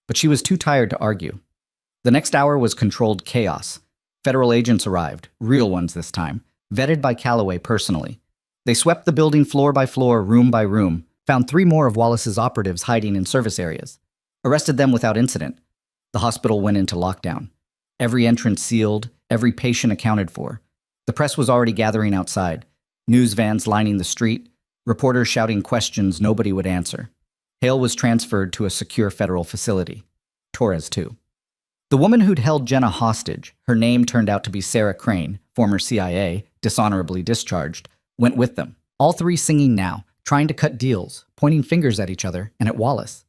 but she was too tired to argue. The next hour was controlled chaos. Federal agents arrived, real ones this time, vetted by Calloway personally. They swept the building floor by floor, room by room, found 3 more of Wallace's operatives hiding in service areas, arrested them without incident. The hospital went into lockdown. Every entrance sealed, every patient accounted for. The press was already gathering outside, news vans lining the street, reporters shouting questions nobody would answer. Hale was transferred to a secure federal facility. Torres, too. The woman who'd held Jenna hostage, her name turned out to be Sarah Crane, former CIA, dishonorably discharged, went with them. All 3 singing now, trying to cut deals, pointing fingers at each other and at Wallace.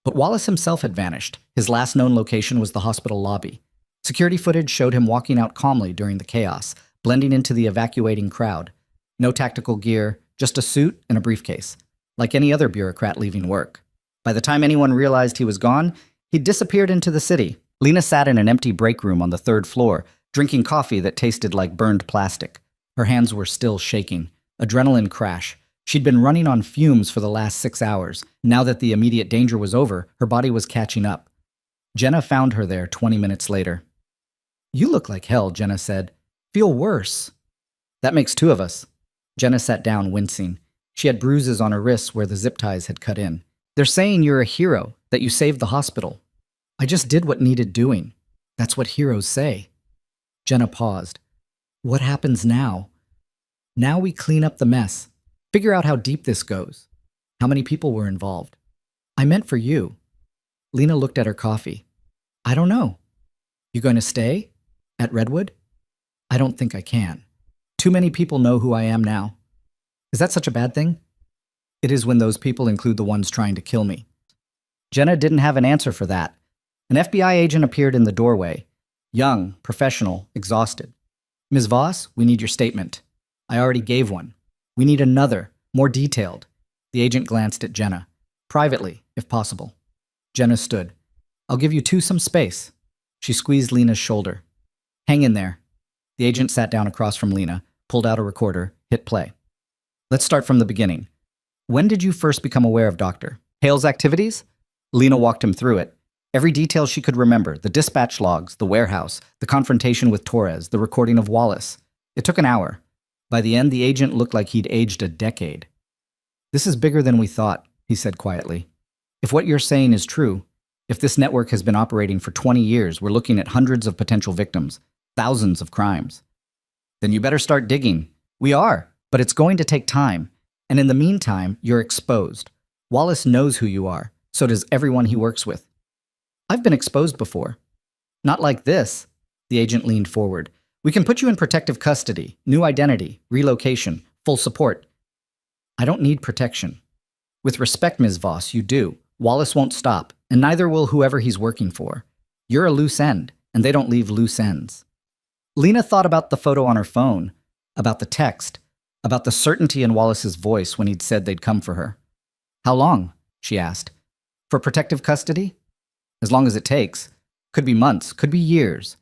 But Wallace himself had vanished. His last known location was the hospital lobby. Security footage showed him walking out calmly during the chaos, blending into the evacuating crowd. No tactical gear, just a suit and a briefcase, like any other bureaucrat leaving work. By the time anyone realized he was gone, he'd disappeared into the city. Lena sat in an empty break room on the 3rd floor, drinking coffee that tasted like burned plastic. Her hands were still shaking. Adrenaline crash. She'd been running on fumes for the last 6 hours. Now that the immediate danger was over, her body was catching up. Jenna found her there 20 minutes later. "You look like hell," Jenna said. "Feel worse." "That makes 2 of us." Jenna sat down, wincing. She had bruises on her wrists where the zip ties had cut in. "They're saying you're a hero, that you saved the hospital." "I just did what needed doing. That's what heroes say." Jenna paused. "What happens now?" "Now we clean up the mess. Figure out how deep this goes. How many people were involved." "I meant for you." Lena looked at her coffee. "I don't know." "You going to stay? At Redwood?" "I don't think I can. Too many people know who I am now." "Is that such a bad thing?" "It is when those people include the ones trying to kill me." Jenna didn't have an answer for that. An FBI agent appeared in the doorway. Young, professional, exhausted. "Ms. Voss, we need your statement." "I already gave one." "We need another, more detailed." The agent glanced at Jenna. "Privately, if possible." Jenna stood. "I'll give you 2 some space." She squeezed Lena's shoulder. "Hang in there." The agent sat down across from Lena, pulled out a recorder, hit play. "Let's start from the beginning. When did you first become aware of Dr. Hale's activities?" Lena walked him through it. Every detail she could remember, the dispatch logs, the warehouse, the confrontation with Torres, the recording of Wallace. It took an hour. By the end, the agent looked like he'd aged a decade. "This is bigger than we thought," he said quietly. "If what you're saying is true, if this network has been operating for 20 years, we're looking at hundreds of potential victims, thousands of crimes. Then you better start digging." "We are, but it's going to take time. And in the meantime, you're exposed. Wallace knows who you are. So does everyone he works with." "I've been exposed before." "Not like this." The agent leaned forward. "We can put you in protective custody, new identity, relocation, full support." "I don't need protection." "With respect, Ms. Voss, you do. Wallace won't stop, and neither will whoever he's working for. You're a loose end, and they don't leave loose ends." Lena thought about the photo on her phone, about the text, about the certainty in Wallace's voice when he'd said they'd come for her. "How long?" she asked. "For protective custody?" "As long as it takes. Could be months, could be years."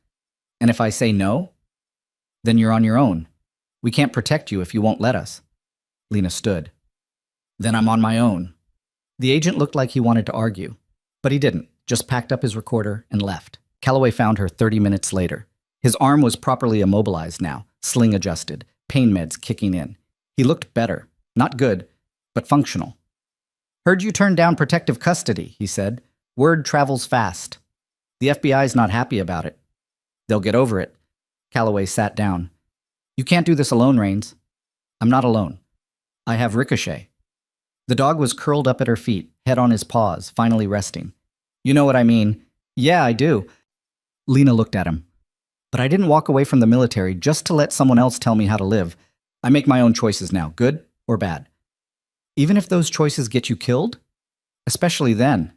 "And if I say no?" "Then you're on your own. We can't protect you if you won't let us." Lena stood. "Then I'm on my own." The agent looked like he wanted to argue, but he didn't, just packed up his recorder and left. Calloway found her 30 minutes later. His arm was properly immobilized now, sling adjusted, pain meds kicking in. He looked better. Not good, but functional. "Heard you turned down protective custody," he said. "Word travels fast. The FBI's not happy about it." "They'll get over it." Calloway sat down. "You can't do this alone, Rains." "I'm not alone. I have Ricochet." The dog was curled up at her feet, head on his paws, finally resting. "You know what I mean." "Yeah, I do." Lena looked at him. "But I didn't walk away from the military just to let someone else tell me how to live. I make my own choices now, good or bad." "Even if those choices get you killed?" "Especially then."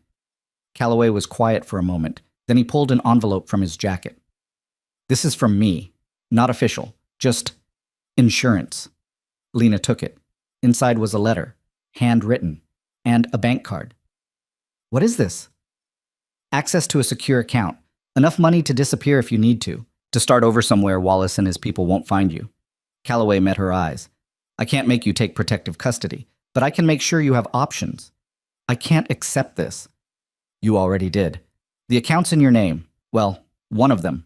Calloway was quiet for a moment. Then he pulled an envelope from his jacket. "This is from me. Not official. Just Insurance. Lena took it. Inside was a letter, handwritten, and a bank card. What is this? Access to a secure account. Enough money to disappear if you need to start over somewhere Wallace and his people won't find you. Calloway met her eyes. I can't make you take protective custody, but I can make sure you have options. I can't accept this. You already did. The account's in your name. Well, one of them.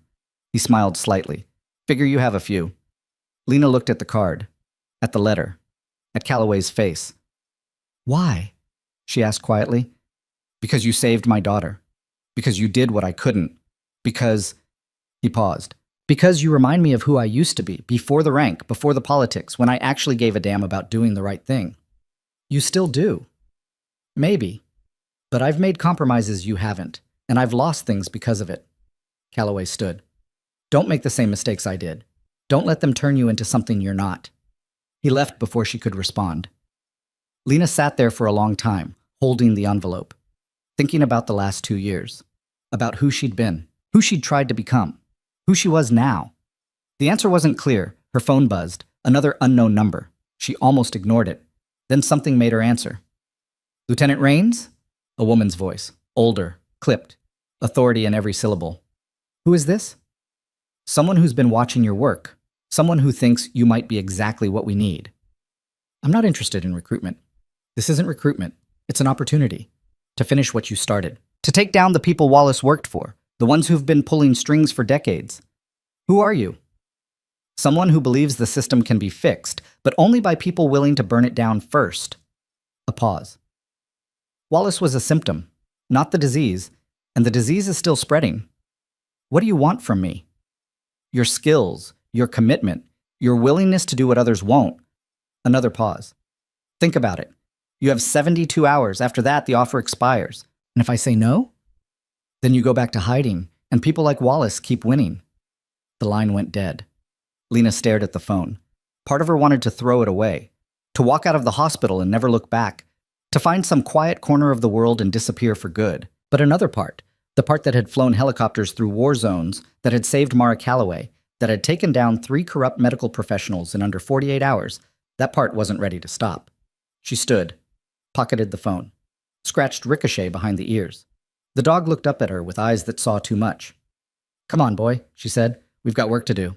He smiled slightly. Figure you have a few. Lena looked at the card, at the letter, at Calloway's face. Why? She asked quietly. Because you saved my daughter. Because you did what I couldn't. Because... He paused. Because you remind me of who I used to be, before the rank, before the politics, when I actually gave a damn about doing the right thing. You still do. Maybe. But I've made compromises you haven't, and I've lost things because of it. Calloway stood. Don't make the same mistakes I did. Don't let them turn you into something you're not. He left before she could respond. Lena sat there for a long time, holding the envelope, thinking about the last 2 years, about who she'd been, who she'd tried to become, who she was now. The answer wasn't clear. Her phone buzzed, another unknown number. She almost ignored it. Then something made her answer. Lieutenant Rains? A woman's voice, older, clipped, authority in every syllable. Who is this? Someone who's been watching your work. Someone who thinks you might be exactly what we need. I'm not interested in recruitment. This isn't recruitment. It's an opportunity to finish what you started, to take down the people Wallace worked for, the ones who've been pulling strings for decades. Who are you? Someone who believes the system can be fixed, but only by people willing to burn it down first. A pause. Wallace was a symptom, not the disease, and the disease is still spreading. What do you want from me? Your skills, your commitment, your willingness to do what others won't. Another pause. Think about it. You have 72 hours. After that, the offer expires. And if I say no? Then you go back to hiding, and people like Wallace keep winning. The line went dead. Lena stared at the phone. Part of her wanted to throw it away, to walk out of the hospital and never look back, to find some quiet corner of the world and disappear for good. But another part, the part that had flown helicopters through war zones, that had saved Mara Calloway, that had taken down 3 corrupt medical professionals in under 48 hours, that part wasn't ready to stop. She stood, pocketed the phone, scratched Ricochet behind the ears. The dog looked up at her with eyes that saw too much. Come on, boy, she said. We've got work to do.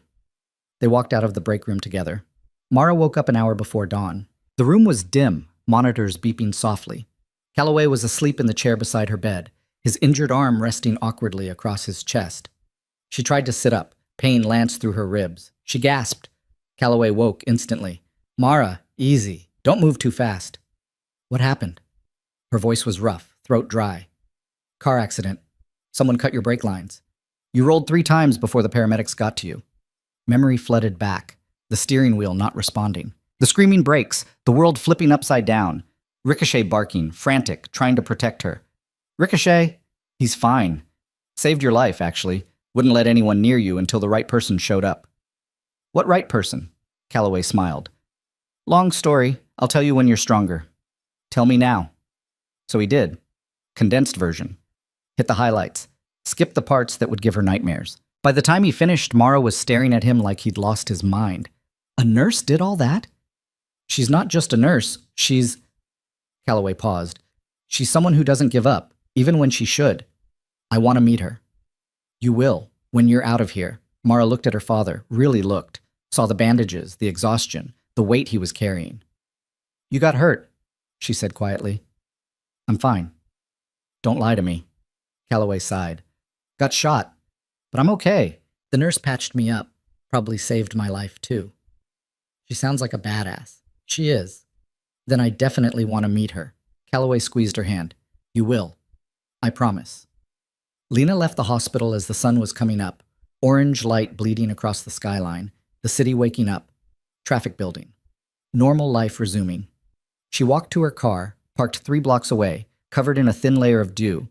They walked out of the break room together. Mara woke up an hour before dawn. The room was dim, monitors beeping softly. Calloway was asleep in the chair beside her bed, his injured arm resting awkwardly across his chest. She tried to sit up. Pain lanced through her ribs. She gasped. Calloway woke instantly. Mara, easy. Don't move too fast. What happened? Her voice was rough, throat dry. Car accident. Someone cut your brake lines. You rolled 3 times before the paramedics got to you. Memory flooded back, the steering wheel not responding. The screaming brakes, the world flipping upside down. Ricochet barking, frantic, trying to protect her. Ricochet, he's fine. Saved your life, actually. Wouldn't let anyone near you until the right person showed up. What right person? Calloway smiled. Long story. I'll tell you when you're stronger. Tell me now. So he did. Condensed version. Hit the highlights. Skipped the parts that would give her nightmares. By the time he finished, Mara was staring at him like he'd lost his mind. A nurse did all that? She's not just a nurse. She's... Calloway paused. She's someone who doesn't give up, even when she should. I want to meet her. You will, when you're out of here. Mara looked at her father, really looked. Saw the bandages, the exhaustion, the weight he was carrying. You got hurt, she said quietly. I'm fine. Don't lie to me. Calloway sighed. Got shot, but I'm okay. The nurse patched me up. Probably saved my life, too. She sounds like a badass. She is. Then I definitely want to meet her. Calloway squeezed her hand. You will. I promise. Lena left the hospital as the sun was coming up, orange light bleeding across the skyline, the city waking up, traffic building, normal life resuming. She walked to her car, parked 3 blocks away, covered in a thin layer of dew.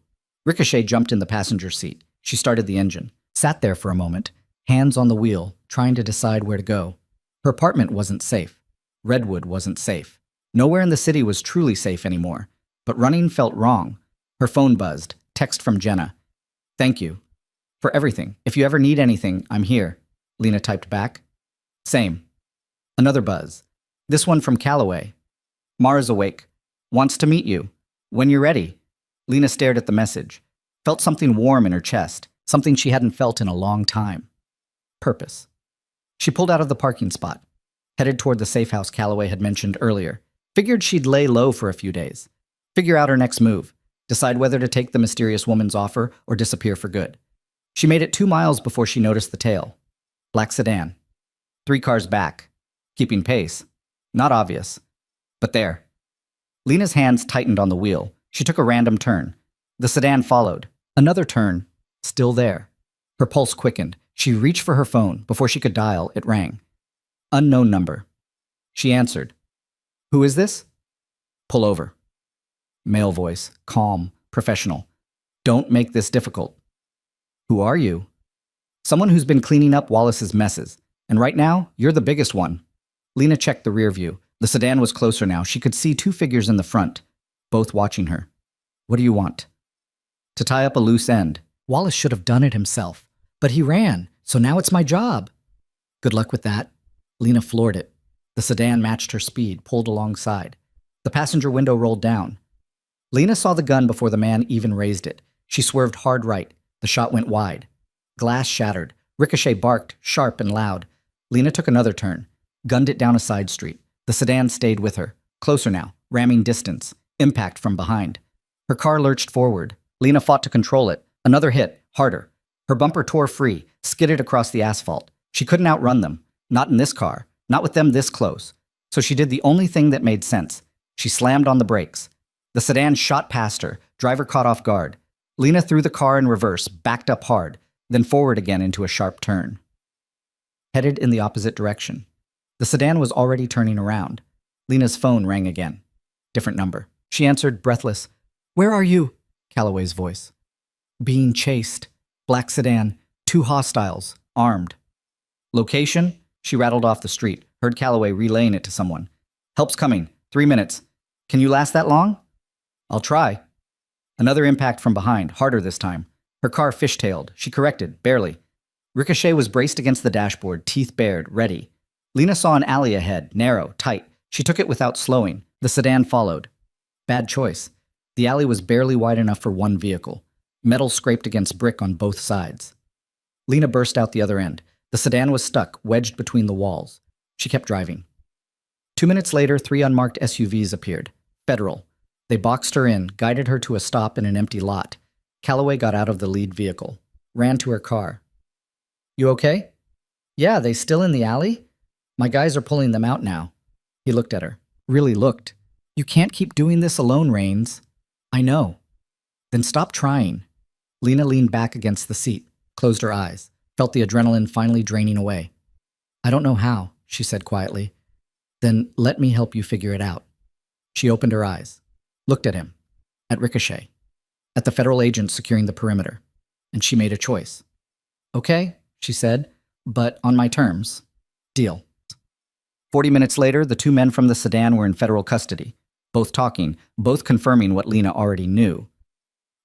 Ricochet jumped in the passenger seat. She started the engine, sat there for a moment, hands on the wheel, trying to decide where to go. Her apartment wasn't safe. Redwood wasn't safe. Nowhere in the city was truly safe anymore. But running felt wrong. Her phone buzzed. Text from Jenna. Thank you. For everything. If you ever need anything, I'm here. Lena typed back. Same. Another buzz. This one from Calloway. Mara's awake. Wants to meet you. When you're ready. Lena stared at the message. Felt something warm in her chest. Something she hadn't felt in a long time. Purpose. She pulled out of the parking spot. Headed toward the safe house Calloway had mentioned earlier. Figured she'd lay low for a few days. Figure out her next move. Decide whether to take the mysterious woman's offer or disappear for good. She made it 2 miles before she noticed the tail. Black sedan. 3 cars back. Keeping pace. Not obvious. But there. Lena's hands tightened on the wheel. She took a random turn. The sedan followed. Another turn. Still there. Her pulse quickened. She reached for her phone. Before she could dial, it rang. Unknown number. She answered. Who is this? Pull over. Male voice. Calm. Professional. Don't make this difficult. Who are you? Someone who's been cleaning up Wallace's messes. And right now, you're the biggest one. Lena checked the rear view. The sedan was closer now. She could see 2 figures in the front, both watching her. What do you want? To tie up a loose end. Wallace should have done it himself. But he ran, so now it's my job. Good luck with that. Lena floored it. The sedan matched her speed, pulled alongside. The passenger window rolled down. Lena saw the gun before the man even raised it. She swerved hard right. The shot went wide. Glass shattered. Ricochet barked, sharp and loud. Lena took another turn, gunned it down a side street. The sedan stayed with her. Closer now, ramming distance. Impact from behind. Her car lurched forward. Lena fought to control it. Another hit, harder. Her bumper tore free, skidded across the asphalt. She couldn't outrun them. Not in this car. Not with them this close. So she did the only thing that made sense. She slammed on the brakes. The sedan shot past her. Driver caught off guard. Lena threw the car in reverse, backed up hard, then forward again into a sharp turn. Headed in the opposite direction. The sedan was already turning around. Lena's phone rang again. Different number. She answered, breathless. Where are you? Calloway's voice. Being chased. Black sedan. 2 hostiles. Armed. Location? She rattled off the street. Heard Calloway relaying it to someone. Help's coming. 3 minutes. Can you last that long? I'll try. Another impact from behind, harder this time. Her car fishtailed. She corrected, barely. Ricochet was braced against the dashboard, teeth bared, ready. Lena saw an alley ahead, narrow, tight. She took it without slowing. The sedan followed. Bad choice. The alley was barely wide enough for one vehicle. Metal scraped against brick on both sides. Lena burst out the other end. The sedan was stuck, wedged between the walls. She kept driving. 2 minutes later, 3 unmarked SUVs appeared. Federal. They boxed her in, guided her to a stop in an empty lot. Calloway got out of the lead vehicle. Ran to her car. You okay? Yeah, they still in the alley? My guys are pulling them out now. He looked at her. Really looked. You can't keep doing this alone, Rains. I know. Then stop trying. Lena leaned back against the seat, closed her eyes, felt the adrenaline finally draining away. I don't know how, she said quietly. Then let me help you figure it out. She opened her eyes, looked at him, at Ricochet, at the federal agents securing the perimeter, and she made a choice. Okay, she said, but on my terms. Deal. 40 minutes later, the 2 men from the sedan were in federal custody, both talking, both confirming what Lena already knew.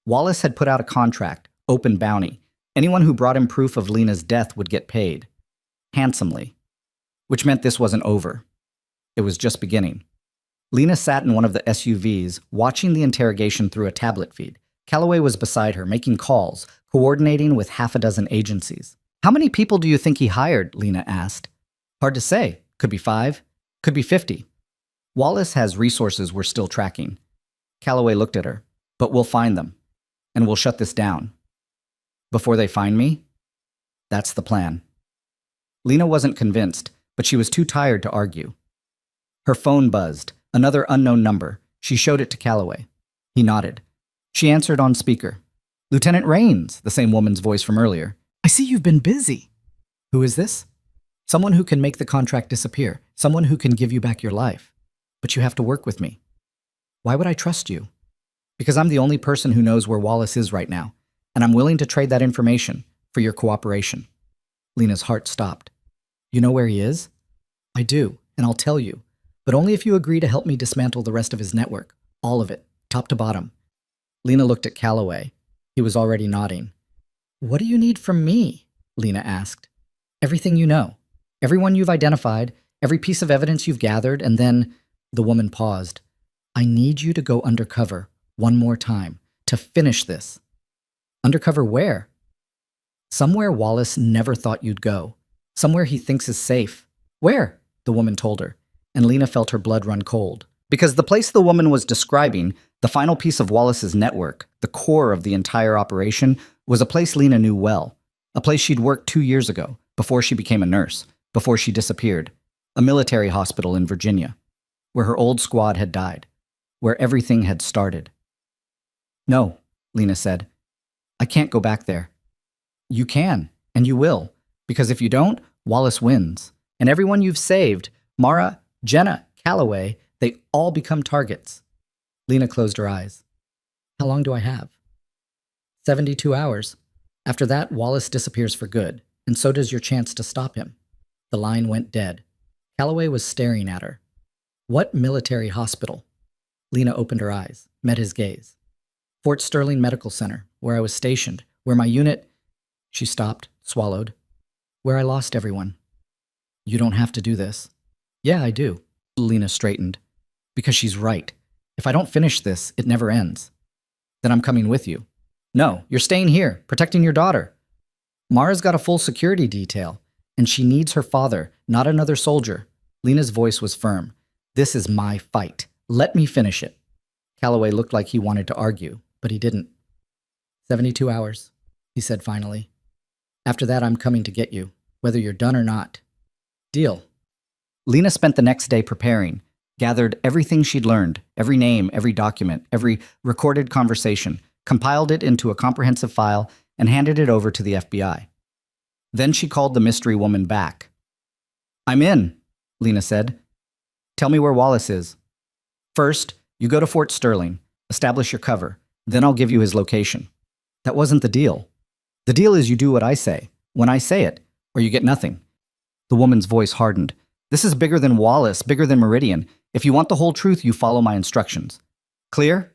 Wallace had put out a contract, open bounty. Anyone who brought him proof of Lena's death would get paid. Handsomely. Which meant this wasn't over. It was just beginning. Lena sat in one of the SUVs, watching the interrogation through a tablet feed. Calloway was beside her, making calls, coordinating with 6 agencies. How many people do you think he hired? Lena asked. Hard to say. Could be 5. Could be 50. Wallace has resources we're still tracking. Calloway looked at her. But we'll find them. And we'll shut this down. Before they find me? That's the plan. Lena wasn't convinced, but she was too tired to argue. Her phone buzzed. Another unknown number. She showed it to Calloway. He nodded. She answered on speaker. Lieutenant Rains, the same woman's voice from earlier. I see you've been busy. Who is this? Someone who can make the contract disappear. Someone who can give you back your life. But you have to work with me. Why would I trust you? Because I'm the only person who knows where Wallace is right now, and I'm willing to trade that information for your cooperation. Lena's heart stopped. You know where he is? I do, and I'll tell you. But only if you agree to help me dismantle the rest of his network. All of it, top to bottom. Lena looked at Calloway. He was already nodding. What do you need from me? Lena asked. Everything you know. Everyone you've identified. Every piece of evidence you've gathered, and then the woman paused. I need you to go undercover one more time to finish this. Undercover where? Somewhere Wallace never thought you'd go. Somewhere he thinks is safe. Where? The woman told her, and Lena felt her blood run cold. Because the place the woman was describing, the final piece of Wallace's network, the core of the entire operation, was a place Lena knew well. A place she'd worked 2 years ago, before she became a nurse, before she disappeared. A military hospital in Virginia, where her old squad had died, where everything had started. No, Lena said. I can't go back there. You can, and you will, because if you don't, Wallace wins. And everyone you've saved, Mara, Jenna, Calloway, they all become targets. Lena closed her eyes. How long do I have? 72 hours. After that, Wallace disappears for good, and so does your chance to stop him. The line went dead. Calloway was staring at her. What military hospital? Lena opened her eyes, met his gaze. Fort Sterling Medical Center, where I was stationed, where my unit... She stopped, swallowed. Where I lost everyone. You don't have to do this. Yeah, I do. Lena straightened. Because she's right. If I don't finish this, it never ends. Then I'm coming with you. No, you're staying here, protecting your daughter. Mara's got a full security detail, and she needs her father, not another soldier. Lena's voice was firm. This is my fight. Let me finish it. Calloway looked like he wanted to argue, but he didn't. 72 hours, he said finally. After that, I'm coming to get you, whether you're done or not. Deal. Lena spent the next day preparing, gathered everything she'd learned, every name, every document, every recorded conversation, compiled it into a comprehensive file, and handed it over to the FBI. Then she called the mystery woman back. I'm in, Lena said. Tell me where Wallace is. First, you go to Fort Sterling, establish your cover, then I'll give you his location. That wasn't the deal. The deal is you do what I say, when I say it, or you get nothing. The woman's voice hardened. This is bigger than Wallace, bigger than Meridian. If you want the whole truth, you follow my instructions. Clear?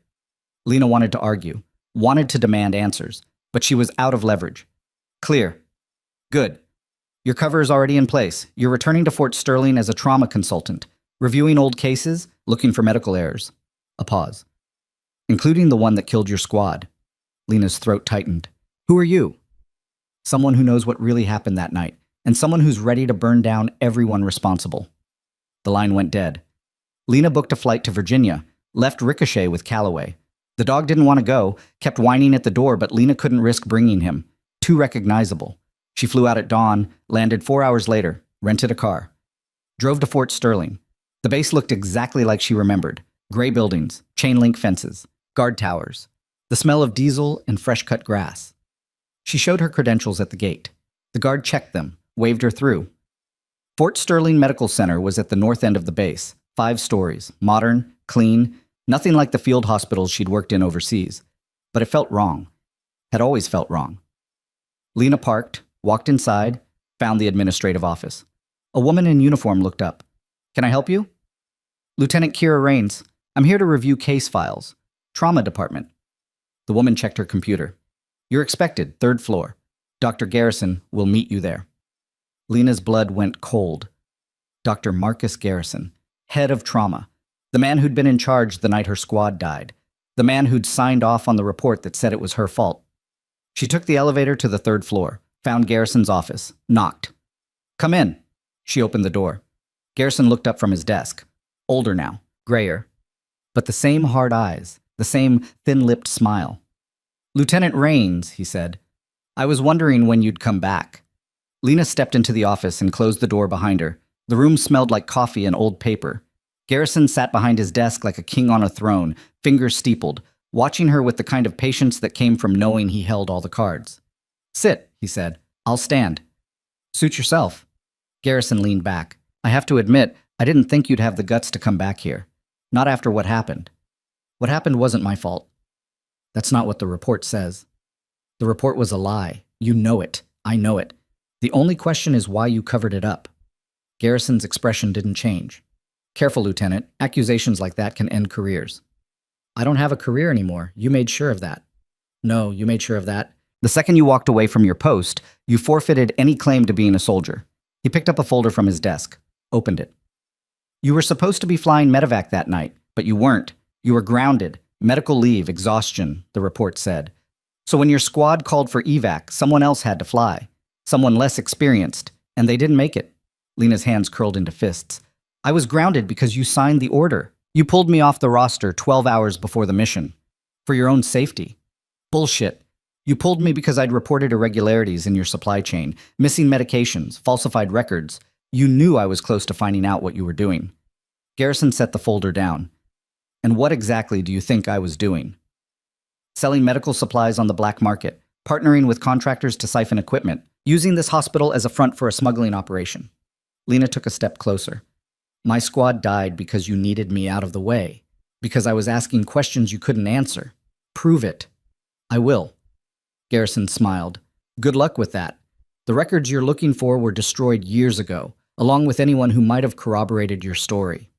Lena wanted to argue, wanted to demand answers, but she was out of leverage. Clear. Good. Your cover is already in place. You're returning to Fort Sterling as a trauma consultant, reviewing old cases, looking for medical errors. A pause. Including the one that killed your squad. Lena's throat tightened. Who are you? Someone who knows what really happened that night, and someone who's ready to burn down everyone responsible. The line went dead. Lena booked a flight to Virginia, left Ricochet with Calloway. The dog didn't want to go, kept whining at the door, but Lena couldn't risk bringing him. Too recognizable. She flew out at dawn, landed 4 hours later, rented a car. Drove to Fort Sterling. The base looked exactly like she remembered. Gray buildings, chain-link fences, guard towers, the smell of diesel and fresh-cut grass. She showed her credentials at the gate. The guard checked them, waved her through. Fort Sterling Medical Center was at the north end of the base, 5 stories, modern, clean, nothing like the field hospitals she'd worked in overseas. But it felt wrong. Had always felt wrong. Lena parked, walked inside, found the administrative office. A woman in uniform looked up. Can I help you? Lieutenant Kira Rains. I'm here to review case files. Trauma department. The woman checked her computer. You're expected, 3rd floor. Dr. Garrison will meet you there. Lena's blood went cold. Dr. Marcus Garrison, head of trauma. The man who'd been in charge the night her squad died. The man who'd signed off on the report that said it was her fault. She took the elevator to the 3rd floor, found Garrison's office, knocked. Come in. She opened the door. Garrison looked up from his desk. Older now, grayer. But the same hard eyes, the same thin-lipped smile. Lieutenant Rains, he said. I was wondering when you'd come back. Lena stepped into the office and closed the door behind her. The room smelled like coffee and old paper. Garrison sat behind his desk like a king on a throne, fingers steepled, watching her with the kind of patience that came from knowing he held all the cards. Sit, he said. I'll stand. Suit yourself. Garrison leaned back. I have to admit, I didn't think you'd have the guts to come back here. Not after what happened. What happened wasn't my fault. That's not what the report says. The report was a lie. You know it. I know it. The only question is why you covered it up. Garrison's expression didn't change. Careful, Lieutenant. Accusations like that can end careers. I don't have a career anymore. You made sure of that. No, you made sure of that. The second you walked away from your post, you forfeited any claim to being a soldier. He picked up a folder from his desk. opened it. You were supposed to be flying medevac that night, but you weren't. You were grounded. Medical leave, exhaustion, the report said. So when your squad called for evac, someone else had to fly. Someone less experienced, and they didn't make it. Lena's hands curled into fists. I was grounded because you signed the order. You pulled me off the roster 12 hours before the mission. For your own safety. Bullshit. You pulled me because I'd reported irregularities in your supply chain, missing medications, falsified records. You knew I was close to finding out what you were doing. Garrison set the folder down. And what exactly do you think I was doing? Selling medical supplies on the black market, partnering with contractors to siphon equipment, using this hospital as a front for a smuggling operation. Lena took a step closer. My squad died because you needed me out of the way, because I was asking questions you couldn't answer. Prove it. I will. Garrison smiled. Good luck with that. The records you're looking for were destroyed years ago, along with anyone who might have corroborated your story.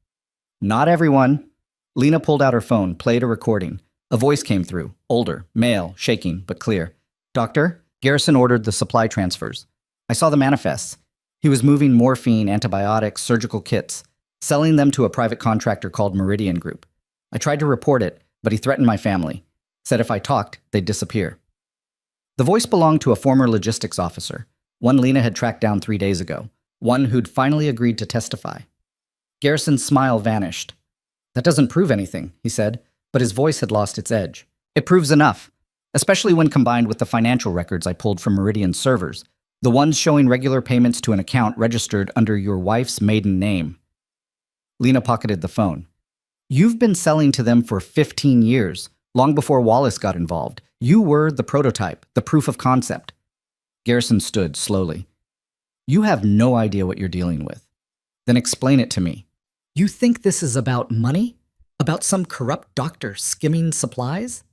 Not everyone. Lena pulled out her phone, played a recording. A voice came through, older, male, shaking, but clear. Doctor, Garrison ordered the supply transfers. I saw the manifests. He was moving morphine, antibiotics, surgical kits, selling them to a private contractor called Meridian Group. I tried to report it, but he threatened my family. Said if I talked, they'd disappear. The voice belonged to a former logistics officer, one Lena had tracked down 3 days ago, one who'd finally agreed to testify. Garrison's smile vanished. That doesn't prove anything, he said, but his voice had lost its edge. It proves enough, especially when combined with the financial records I pulled from Meridian's servers, the ones showing regular payments to an account registered under your wife's maiden name. Lena pocketed the phone. You've been selling to them for 15 years, long before Wallace got involved. You were the prototype, the proof of concept. Garrison stood slowly. You have no idea what you're dealing with. Then explain it to me. You think this is about money? About some corrupt doctor skimming supplies?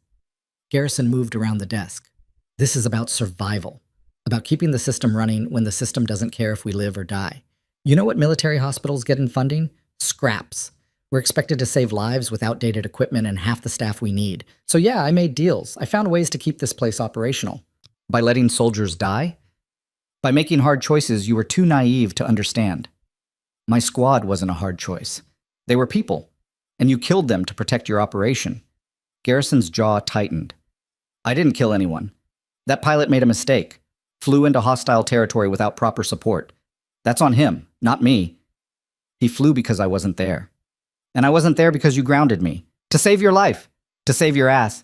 Garrison moved around the desk. This is about survival. About keeping the system running when the system doesn't care if we live or die. You know what military hospitals get in funding? Scraps. We're expected to save lives with outdated equipment and half the staff we need. So yeah, I made deals. I found ways to keep this place operational. By letting soldiers die? By making hard choices you were too naive to understand. My squad wasn't a hard choice. They were people, and you killed them to protect your operation. Garrison's jaw tightened. I didn't kill anyone. That pilot made a mistake. Flew into hostile territory without proper support. That's on him, not me. He flew because I wasn't there. And I wasn't there because you grounded me. To save your life. To save your ass.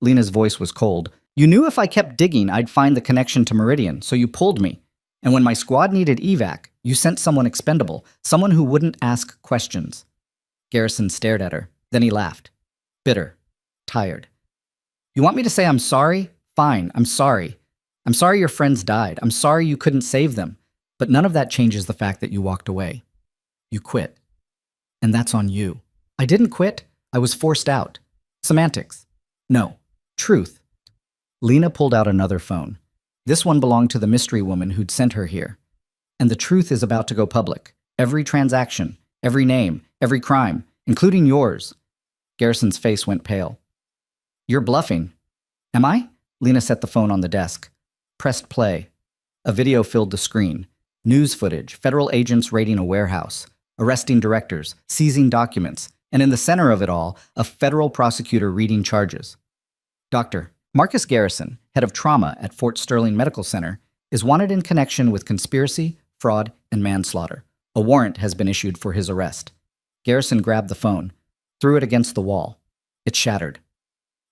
Lena's voice was cold. You knew if I kept digging, I'd find the connection to Meridian, so you pulled me. And when my squad needed evac, you sent someone expendable, someone who wouldn't ask questions. Garrison stared at her. Then he laughed. Bitter. Tired. You want me to say I'm sorry? Fine, I'm sorry. I'm sorry your friends died. I'm sorry you couldn't save them. But none of that changes the fact that you walked away. You quit. And that's on you. I didn't quit. I was forced out. Semantics. No. Truth. Lena pulled out another phone. This one belonged to the mystery woman who'd sent her here. And the truth is about to go public. Every transaction, every name, every crime, including yours. Garrison's face went pale. You're bluffing. Am I? Lena set the phone on the desk. Pressed play. A video filled the screen. News footage, federal agents raiding a warehouse, arresting directors, seizing documents, and in the center of it all, a federal prosecutor reading charges. Dr. Marcus Garrison, head of trauma at Fort Sterling Medical Center, is wanted in connection with conspiracy, fraud, and manslaughter. A warrant has been issued for his arrest. Garrison grabbed the phone, threw it against the wall. It shattered.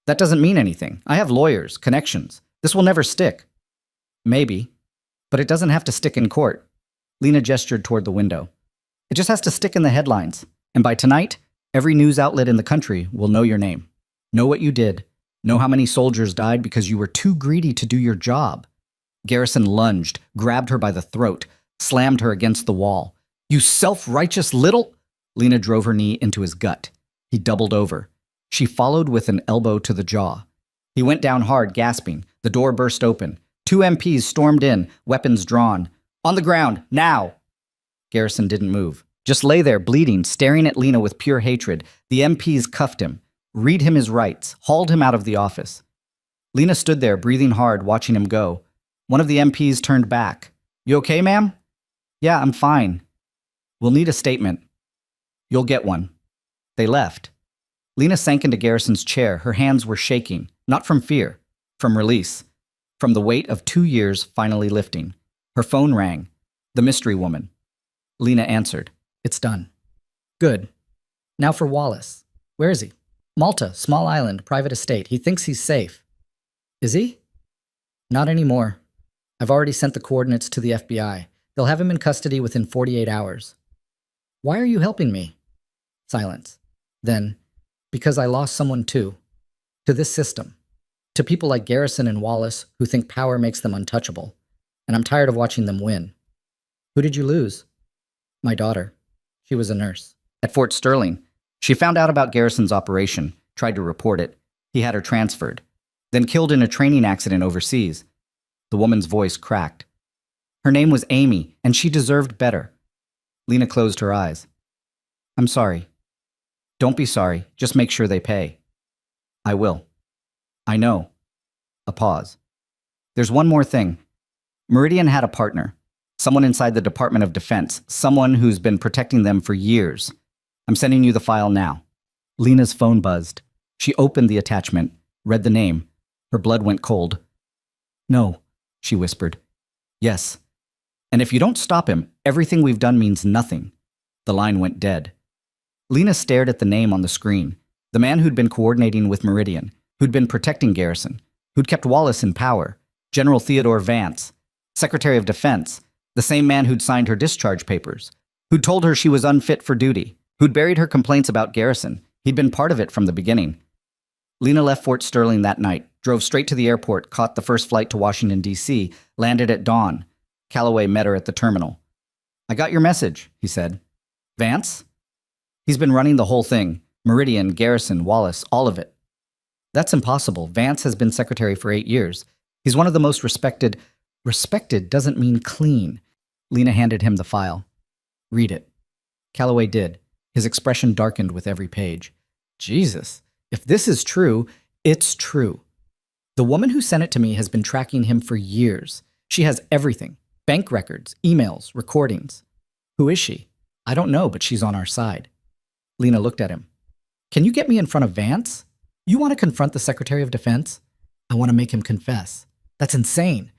That doesn't mean anything. I have lawyers, connections. This will never stick. Maybe. But it doesn't have to stick in court. Lena gestured toward the window. It just has to stick in the headlines. And by tonight, every news outlet in the country will know your name. Know what you did. Know how many soldiers died because you were too greedy to do your job. Garrison lunged, grabbed her by the throat, slammed her against the wall. You self-righteous little... Lena drove her knee into his gut. He doubled over. She followed with an elbow to the jaw. He went down hard, gasping. The door burst open. 2 MPs stormed in, weapons drawn. On the ground, now! Garrison didn't move. Just lay there, bleeding, staring at Lena with pure hatred. The MPs cuffed him, read him his rights, hauled him out of the office. Lena stood there, breathing hard, watching him go. One of the MPs turned back. You okay, ma'am? Yeah, I'm fine. We'll need a statement. You'll get one. They left. Lena sank into Garrison's chair. Her hands were shaking, not from fear, from release, from the weight of 2 years finally lifting. Her phone rang. The mystery woman. Lena answered. It's done. Good. Now for Wallace. Where is he? Malta, small island, private estate. He thinks he's safe. Is he? Not anymore. I've already sent the coordinates to the FBI. They'll have him in custody within 48 hours. Why are you helping me? Silence. Then, because I lost someone too. To this system. To people like Garrison and Wallace who think power makes them untouchable. And I'm tired of watching them win. Who did you lose? My daughter. She was a nurse. At Fort Sterling, she found out about Garrison's operation, tried to report it. He had her transferred, then killed in a training accident overseas. The woman's voice cracked. Her name was Amy, and she deserved better. Lena closed her eyes. I'm sorry. Don't be sorry. Just make sure they pay. I will. I know. A pause. There's one more thing. Meridian had a partner. Someone inside the Department of Defense. Someone who's been protecting them for years. I'm sending you the file now. Lena's phone buzzed. She opened the attachment, read the name. Her blood went cold. No, she whispered. Yes. And if you don't stop him, everything we've done means nothing. The line went dead. Lena stared at the name on the screen. The man who'd been coordinating with Meridian, who'd been protecting Garrison, who'd kept Wallace in power, General Theodore Vance, Secretary of Defense, the same man who'd signed her discharge papers, who'd told her she was unfit for duty, who'd buried her complaints about Garrison. He'd been part of it from the beginning. Lena left Fort Sterling that night, drove straight to the airport, caught the first flight to Washington, D.C., landed at dawn. Calloway met her at the terminal. I got your message, he said. Vance? He's been running the whole thing. Meridian, Garrison, Wallace, all of it. That's impossible. Vance has been secretary for 8 years. He's one of the most respected. Respected doesn't mean clean. Lena handed him the file. Read it. Calloway did. His expression darkened with every page. Jesus, if this is true, it's true. The woman who sent it to me has been tracking him for years. She has everything. Bank records, emails, recordings. Who is she? I don't know, but she's on our side. Lena looked at him. Can you get me in front of Vance? You want to confront the Secretary of Defense? I want to make him confess. That's insane.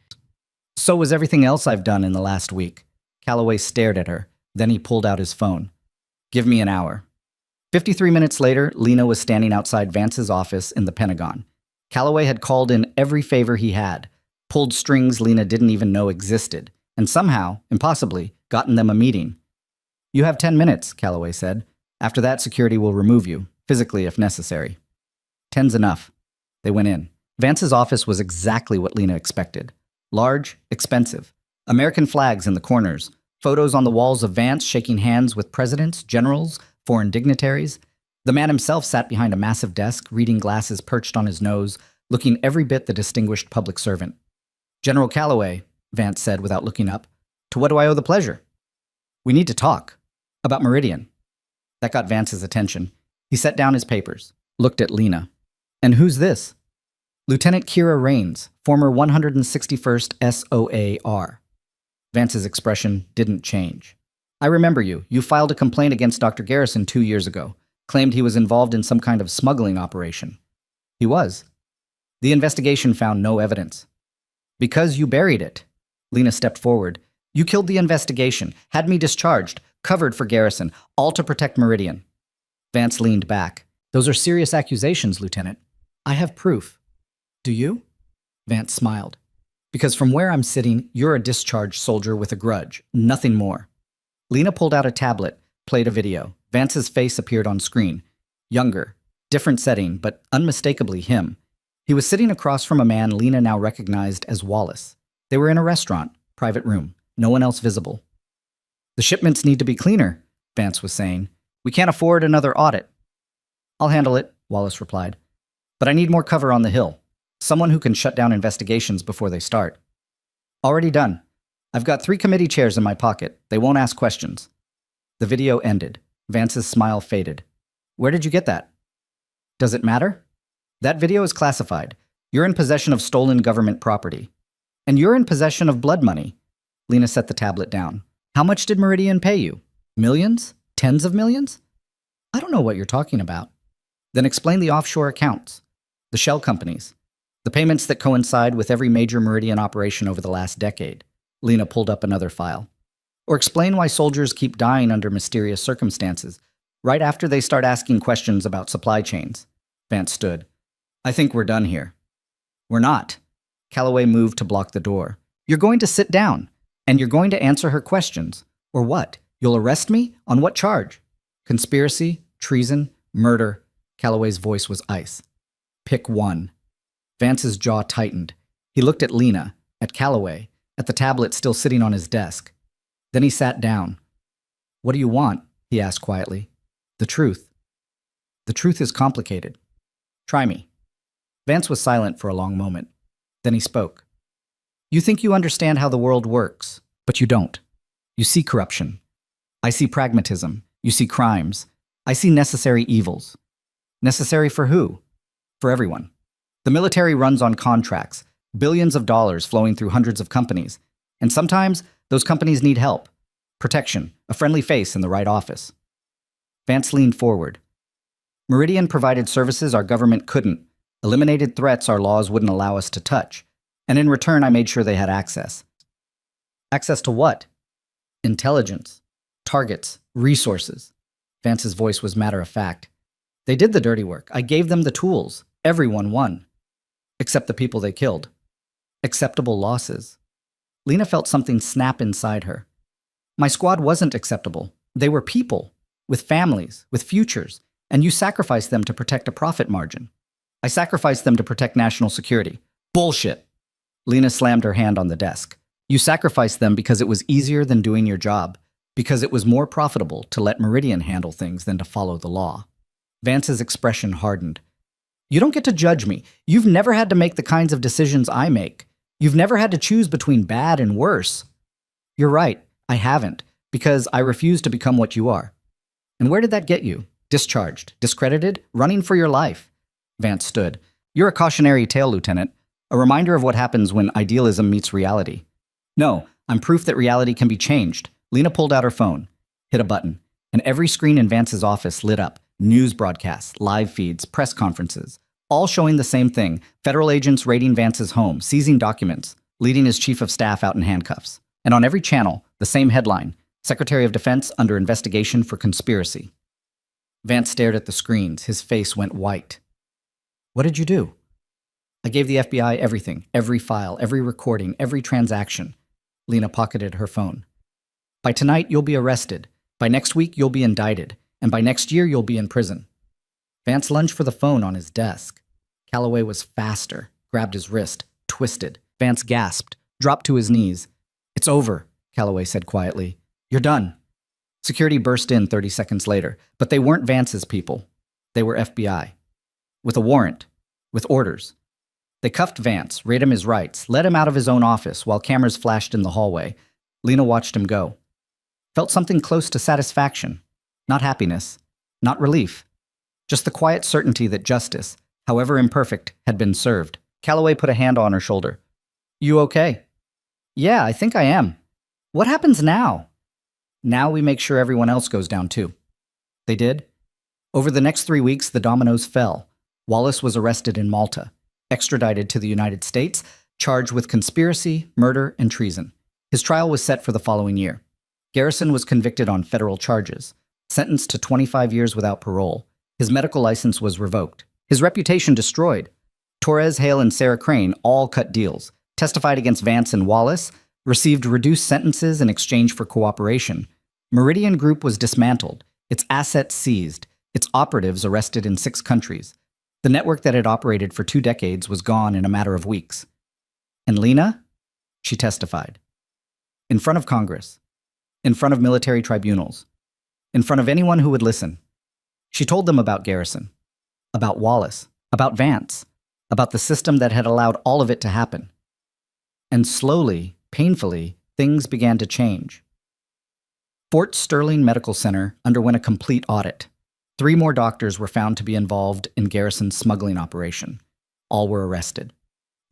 So was everything else I've done in the last week. Calloway stared at her. Then he pulled out his phone. Give me an hour. 53 minutes later, Lena was standing outside Vance's office in the Pentagon. Calloway had called in every favor he had, pulled strings Lena didn't even know existed, and somehow, impossibly, gotten them a meeting. You have 10 minutes, Calloway said. After that, security will remove you, physically if necessary. 10's enough. They went in. Vance's office was exactly what Lena expected. Large, expensive. American flags in the corners. Photos on the walls of Vance shaking hands with presidents, generals, foreign dignitaries. The man himself sat behind a massive desk, reading glasses perched on his nose, looking every bit the distinguished public servant. General Calloway, Vance said without looking up, to what do I owe the pleasure? We need to talk. About Meridian. That got Vance's attention. He set down his papers, looked at Lena. And who's this? Lieutenant Kira Raines, former 161st SOAR. Vance's expression didn't change. I remember you. You filed a complaint against Dr. Garrison 2 years ago. Claimed he was involved in some kind of smuggling operation. He was. The investigation found no evidence. Because you buried it. Lena stepped forward. You killed the investigation, had me discharged, covered for Garrison, all to protect Meridian. Vance leaned back. Those are serious accusations, Lieutenant. I have proof. Do you? Vance smiled. Because from where I'm sitting, you're a discharged soldier with a grudge, nothing more. Lena pulled out a tablet, played a video. Vance's face appeared on screen. Younger, different setting, but unmistakably him. He was sitting across from a man Lena now recognized as Wallace. They were in a restaurant, private room, no one else visible. The shipments need to be cleaner, Vance was saying. We can't afford another audit. I'll handle it, Wallace replied. But I need more cover on the Hill. Someone who can shut down investigations before they start. Already done. I've got 3 committee chairs in my pocket. They won't ask questions. The video ended. Vance's smile faded. Where did you get that? Does it matter? That video is classified. You're in possession of stolen government property. And you're in possession of blood money. Lena set the tablet down. How much did Meridian pay you? Millions? Tens of millions? I don't know what you're talking about. Then explain the offshore accounts, the shell companies, the payments that coincide with every major Meridian operation over the last decade. Lena pulled up another file. Or explain why soldiers keep dying under mysterious circumstances, right after they start asking questions about supply chains. Vance stood. I think we're done here. We're not. Calloway moved to block the door. You're going to sit down, and you're going to answer her questions. Or what? You'll arrest me? On what charge? Conspiracy, treason, murder. Calloway's voice was ice. Pick one. Vance's jaw tightened. He looked at Lena, at Calloway, at the tablet still sitting on his desk. Then he sat down. What do you want? He asked quietly. The truth. The truth is complicated. Try me. Vance was silent for a long moment. Then he spoke. You think you understand how the world works, but you don't. You see corruption. I see pragmatism. You see crimes. I see necessary evils. Necessary for who? For everyone. The military runs on contracts, billions of dollars flowing through hundreds of companies, and sometimes those companies need help, protection, a friendly face in the right office. Vance leaned forward. Meridian provided services our government couldn't, eliminated threats our laws wouldn't allow us to touch, and in return I made sure they had access. Access to what? Intelligence, targets, resources. Vance's voice was matter-of-fact. They did the dirty work. I gave them the tools. Everyone won. Except the people they killed. Acceptable losses. Lena felt something snap inside her. My squad wasn't acceptable. They were people, with families, with futures, and you sacrificed them to protect a profit margin. I sacrificed them to protect national security. Bullshit! Lena slammed her hand on the desk. You sacrificed them because it was easier than doing your job, because it was more profitable to let Meridian handle things than to follow the law. Vance's expression hardened. You don't get to judge me. You've never had to make the kinds of decisions I make. You've never had to choose between bad and worse. You're right, I haven't, because I refuse to become what you are. And where did that get you? Discharged, discredited, running for your life. Vance stood. You're a cautionary tale, Lieutenant, a reminder of what happens when idealism meets reality. No, I'm proof that reality can be changed. Lena pulled out her phone, hit a button, and every screen in Vance's office lit up. News broadcasts, live feeds, press conferences, all showing the same thing. Federal agents raiding Vance's home, seizing documents, leading his chief of staff out in handcuffs. And on every channel, the same headline, Secretary of Defense under investigation for conspiracy. Vance stared at the screens. His face went white. What did you do? I gave the FBI everything, every file, every recording, every transaction. Lena pocketed her phone. By tonight, you'll be arrested. By next week, you'll be indicted. And by next year, you'll be in prison. Vance lunged for the phone on his desk. Calloway was faster, grabbed his wrist, twisted. Vance gasped, dropped to his knees. It's over, Calloway said quietly. You're done. Security burst in 30 seconds later, but they weren't Vance's people. They were FBI. With a warrant. With orders. They cuffed Vance, read him his rights, led him out of his own office while cameras flashed in the hallway. Lena watched him go. Felt something close to satisfaction. Not happiness. Not relief. Just the quiet certainty that justice, however imperfect, had been served. Calloway put a hand on her shoulder. You okay? Yeah, I think I am. What happens now? Now we make sure everyone else goes down too. They did. Over the next 3 weeks, the dominoes fell. Wallace was arrested in Malta, extradited to the United States, charged with conspiracy, murder, and treason. His trial was set for the following year. Garrison was convicted on federal charges, sentenced to 25 years without parole. His medical license was revoked. His reputation destroyed. Torres, Hale, and Sarah Crane all cut deals, testified against Vance and Wallace, received reduced sentences in exchange for cooperation. Meridian Group was dismantled, its assets seized, its operatives arrested in 6 countries. The network that had operated for 2 decades was gone in a matter of weeks. And Lena? She testified. In front of Congress. In front of military tribunals. In front of anyone who would listen. She told them about Garrison. About Wallace. About Vance. About the system that had allowed all of it to happen. And slowly, painfully, things began to change. Fort Sterling Medical Center underwent a complete audit. 3 more doctors were found to be involved in Garrison's smuggling operation. All were arrested.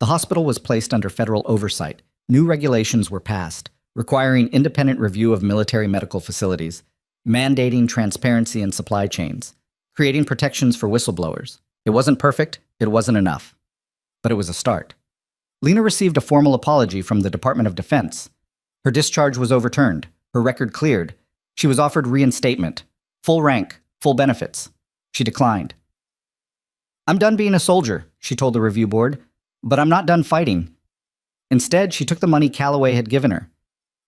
The hospital was placed under federal oversight. New regulations were passed, requiring independent review of military medical facilities. mandating transparency in supply chains, creating protections for whistleblowers. It wasn't perfect, it wasn't enough, but it was a start. Lena received a formal apology from the Department of Defense. Her discharge was overturned, her record cleared. She was offered reinstatement, full rank, full benefits. She declined. "I'm done being a soldier," she told the review board, "but I'm not done fighting." Instead, she took the money Callaway had given her,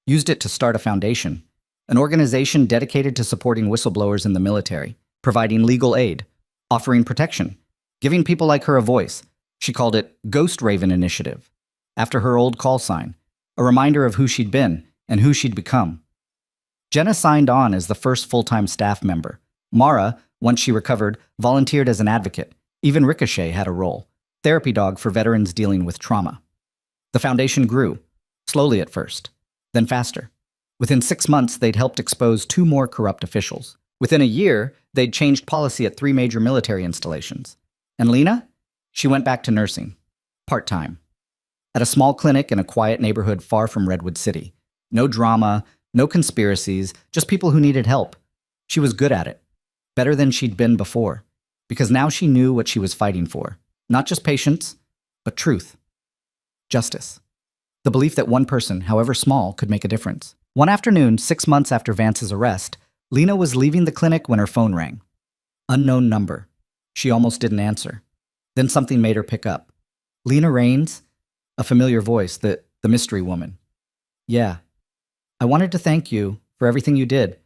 used it to start a foundation, an organization dedicated to supporting whistleblowers in the military, providing legal aid, offering protection, giving people like her a voice. She called it Ghost Raven Initiative, after her old call sign, a reminder of who she'd been and who she'd become. Jenna signed on as the first full-time staff member. Mara, once she recovered, volunteered as an advocate. Even Ricochet had a role, therapy dog for veterans dealing with trauma. The foundation grew, slowly at first, then faster. Within 6 months, they'd helped expose 2 more corrupt officials. Within a year, they'd changed policy at 3 major military installations. And Lena? She went back to nursing, part-time, at a small clinic in a quiet neighborhood far from Redwood City. No drama, no conspiracies, just people who needed help. She was good at it, better than she'd been before, because now she knew what she was fighting for. Not just patience, but truth. Justice. The belief that one person, however small, could make a difference. One afternoon, 6 months after Vance's arrest, Lena was leaving the clinic when her phone rang. Unknown number. She almost didn't answer. Then something made her pick up. Lena Raines? A familiar voice, the mystery woman. "Yeah. I wanted to thank you for everything you did,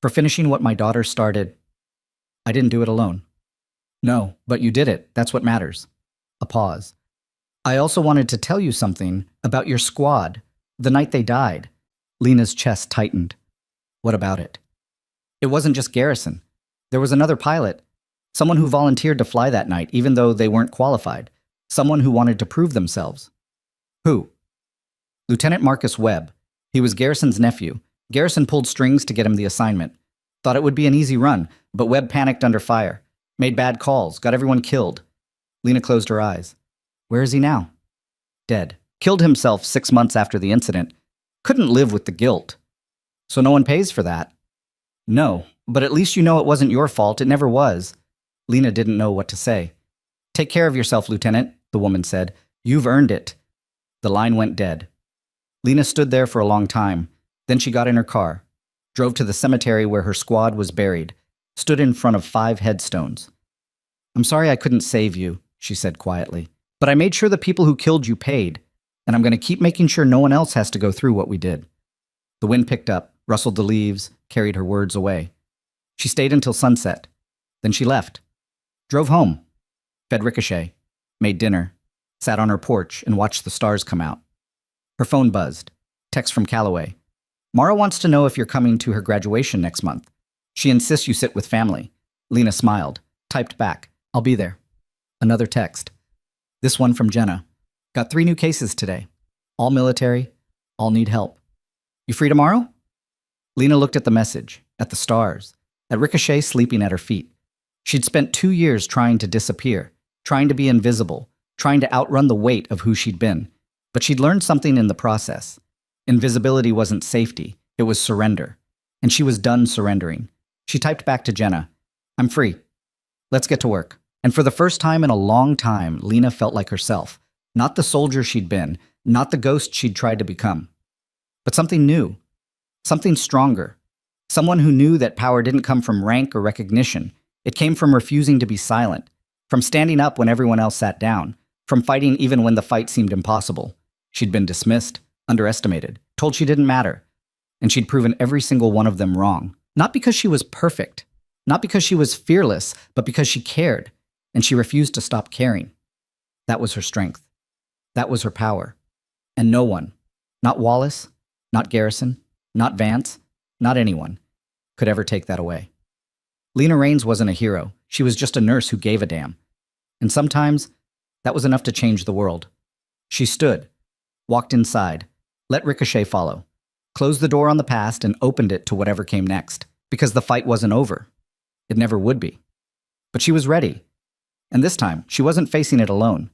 for finishing what my daughter started. I didn't do it alone." "No, but you did it. That's what matters." A pause. "I also wanted to tell you something about your squad, the night they died." Lena's chest tightened. "What about it?" "It wasn't just Garrison. There was another pilot, someone who volunteered to fly that night, even though they weren't qualified. Someone who wanted to prove themselves." "Who?" "Lieutenant Marcus Webb. He was Garrison's nephew. Garrison pulled strings to get him the assignment. Thought it would be an easy run, but Webb panicked under fire. Made bad calls, got everyone killed." Lena closed her eyes. "Where is he now?" "Dead. Killed himself 6 months after the incident. Couldn't live with the guilt." "So no one pays for that?" "No, but at least you know it wasn't your fault. It never was." Lena didn't know what to say. "Take care of yourself, Lieutenant," the woman said. "You've earned it." The line went dead. Lena stood there for a long time. Then she got in her car, drove to the cemetery where her squad was buried, stood in front of 5 headstones. "I'm sorry I couldn't save you," she said quietly. "But I made sure the people who killed you paid, and I'm going to keep making sure no one else has to go through what we did." The wind picked up, rustled the leaves, carried her words away. She stayed until sunset. Then she left. Drove home. Fed Ricochet. Made dinner. Sat on her porch and watched the stars come out. Her phone buzzed. Text from Callaway. "Mara wants to know if you're coming to her graduation next month. She insists you sit with family." Lena smiled. Typed back. "I'll be there." Another text. This one from Jenna. "Got 3 new cases today. All military. All need help. You free tomorrow?" Lena looked at the message, at the stars, at Ricochet sleeping at her feet. She'd spent 2 years trying to disappear, trying to be invisible, trying to outrun the weight of who she'd been. But she'd learned something in the process. Invisibility wasn't safety, it was surrender. And she was done surrendering. She typed back to Jenna, "I'm free. Let's get to work." And for the first time in a long time, Lena felt like herself. Not the soldier she'd been, not the ghost she'd tried to become. But something new. Something stronger. Someone who knew that power didn't come from rank or recognition. It came from refusing to be silent, from standing up when everyone else sat down, from fighting even when the fight seemed impossible. She'd been dismissed, underestimated, told she didn't matter. And she'd proven every single one of them wrong. Not because she was perfect, not because she was fearless, but because she cared, and she refused to stop caring. That was her strength. That was her power. And no one, not Wallace, not Garrison, not Vance, not anyone, could ever take that away. Lena Raines wasn't a hero. She was just a nurse who gave a damn. And sometimes, that was enough to change the world. She stood, walked inside, let Ricochet follow, closed the door on the past and opened it to whatever came next, because the fight wasn't over. It never would be. But she was ready. And this time, she wasn't facing it alone.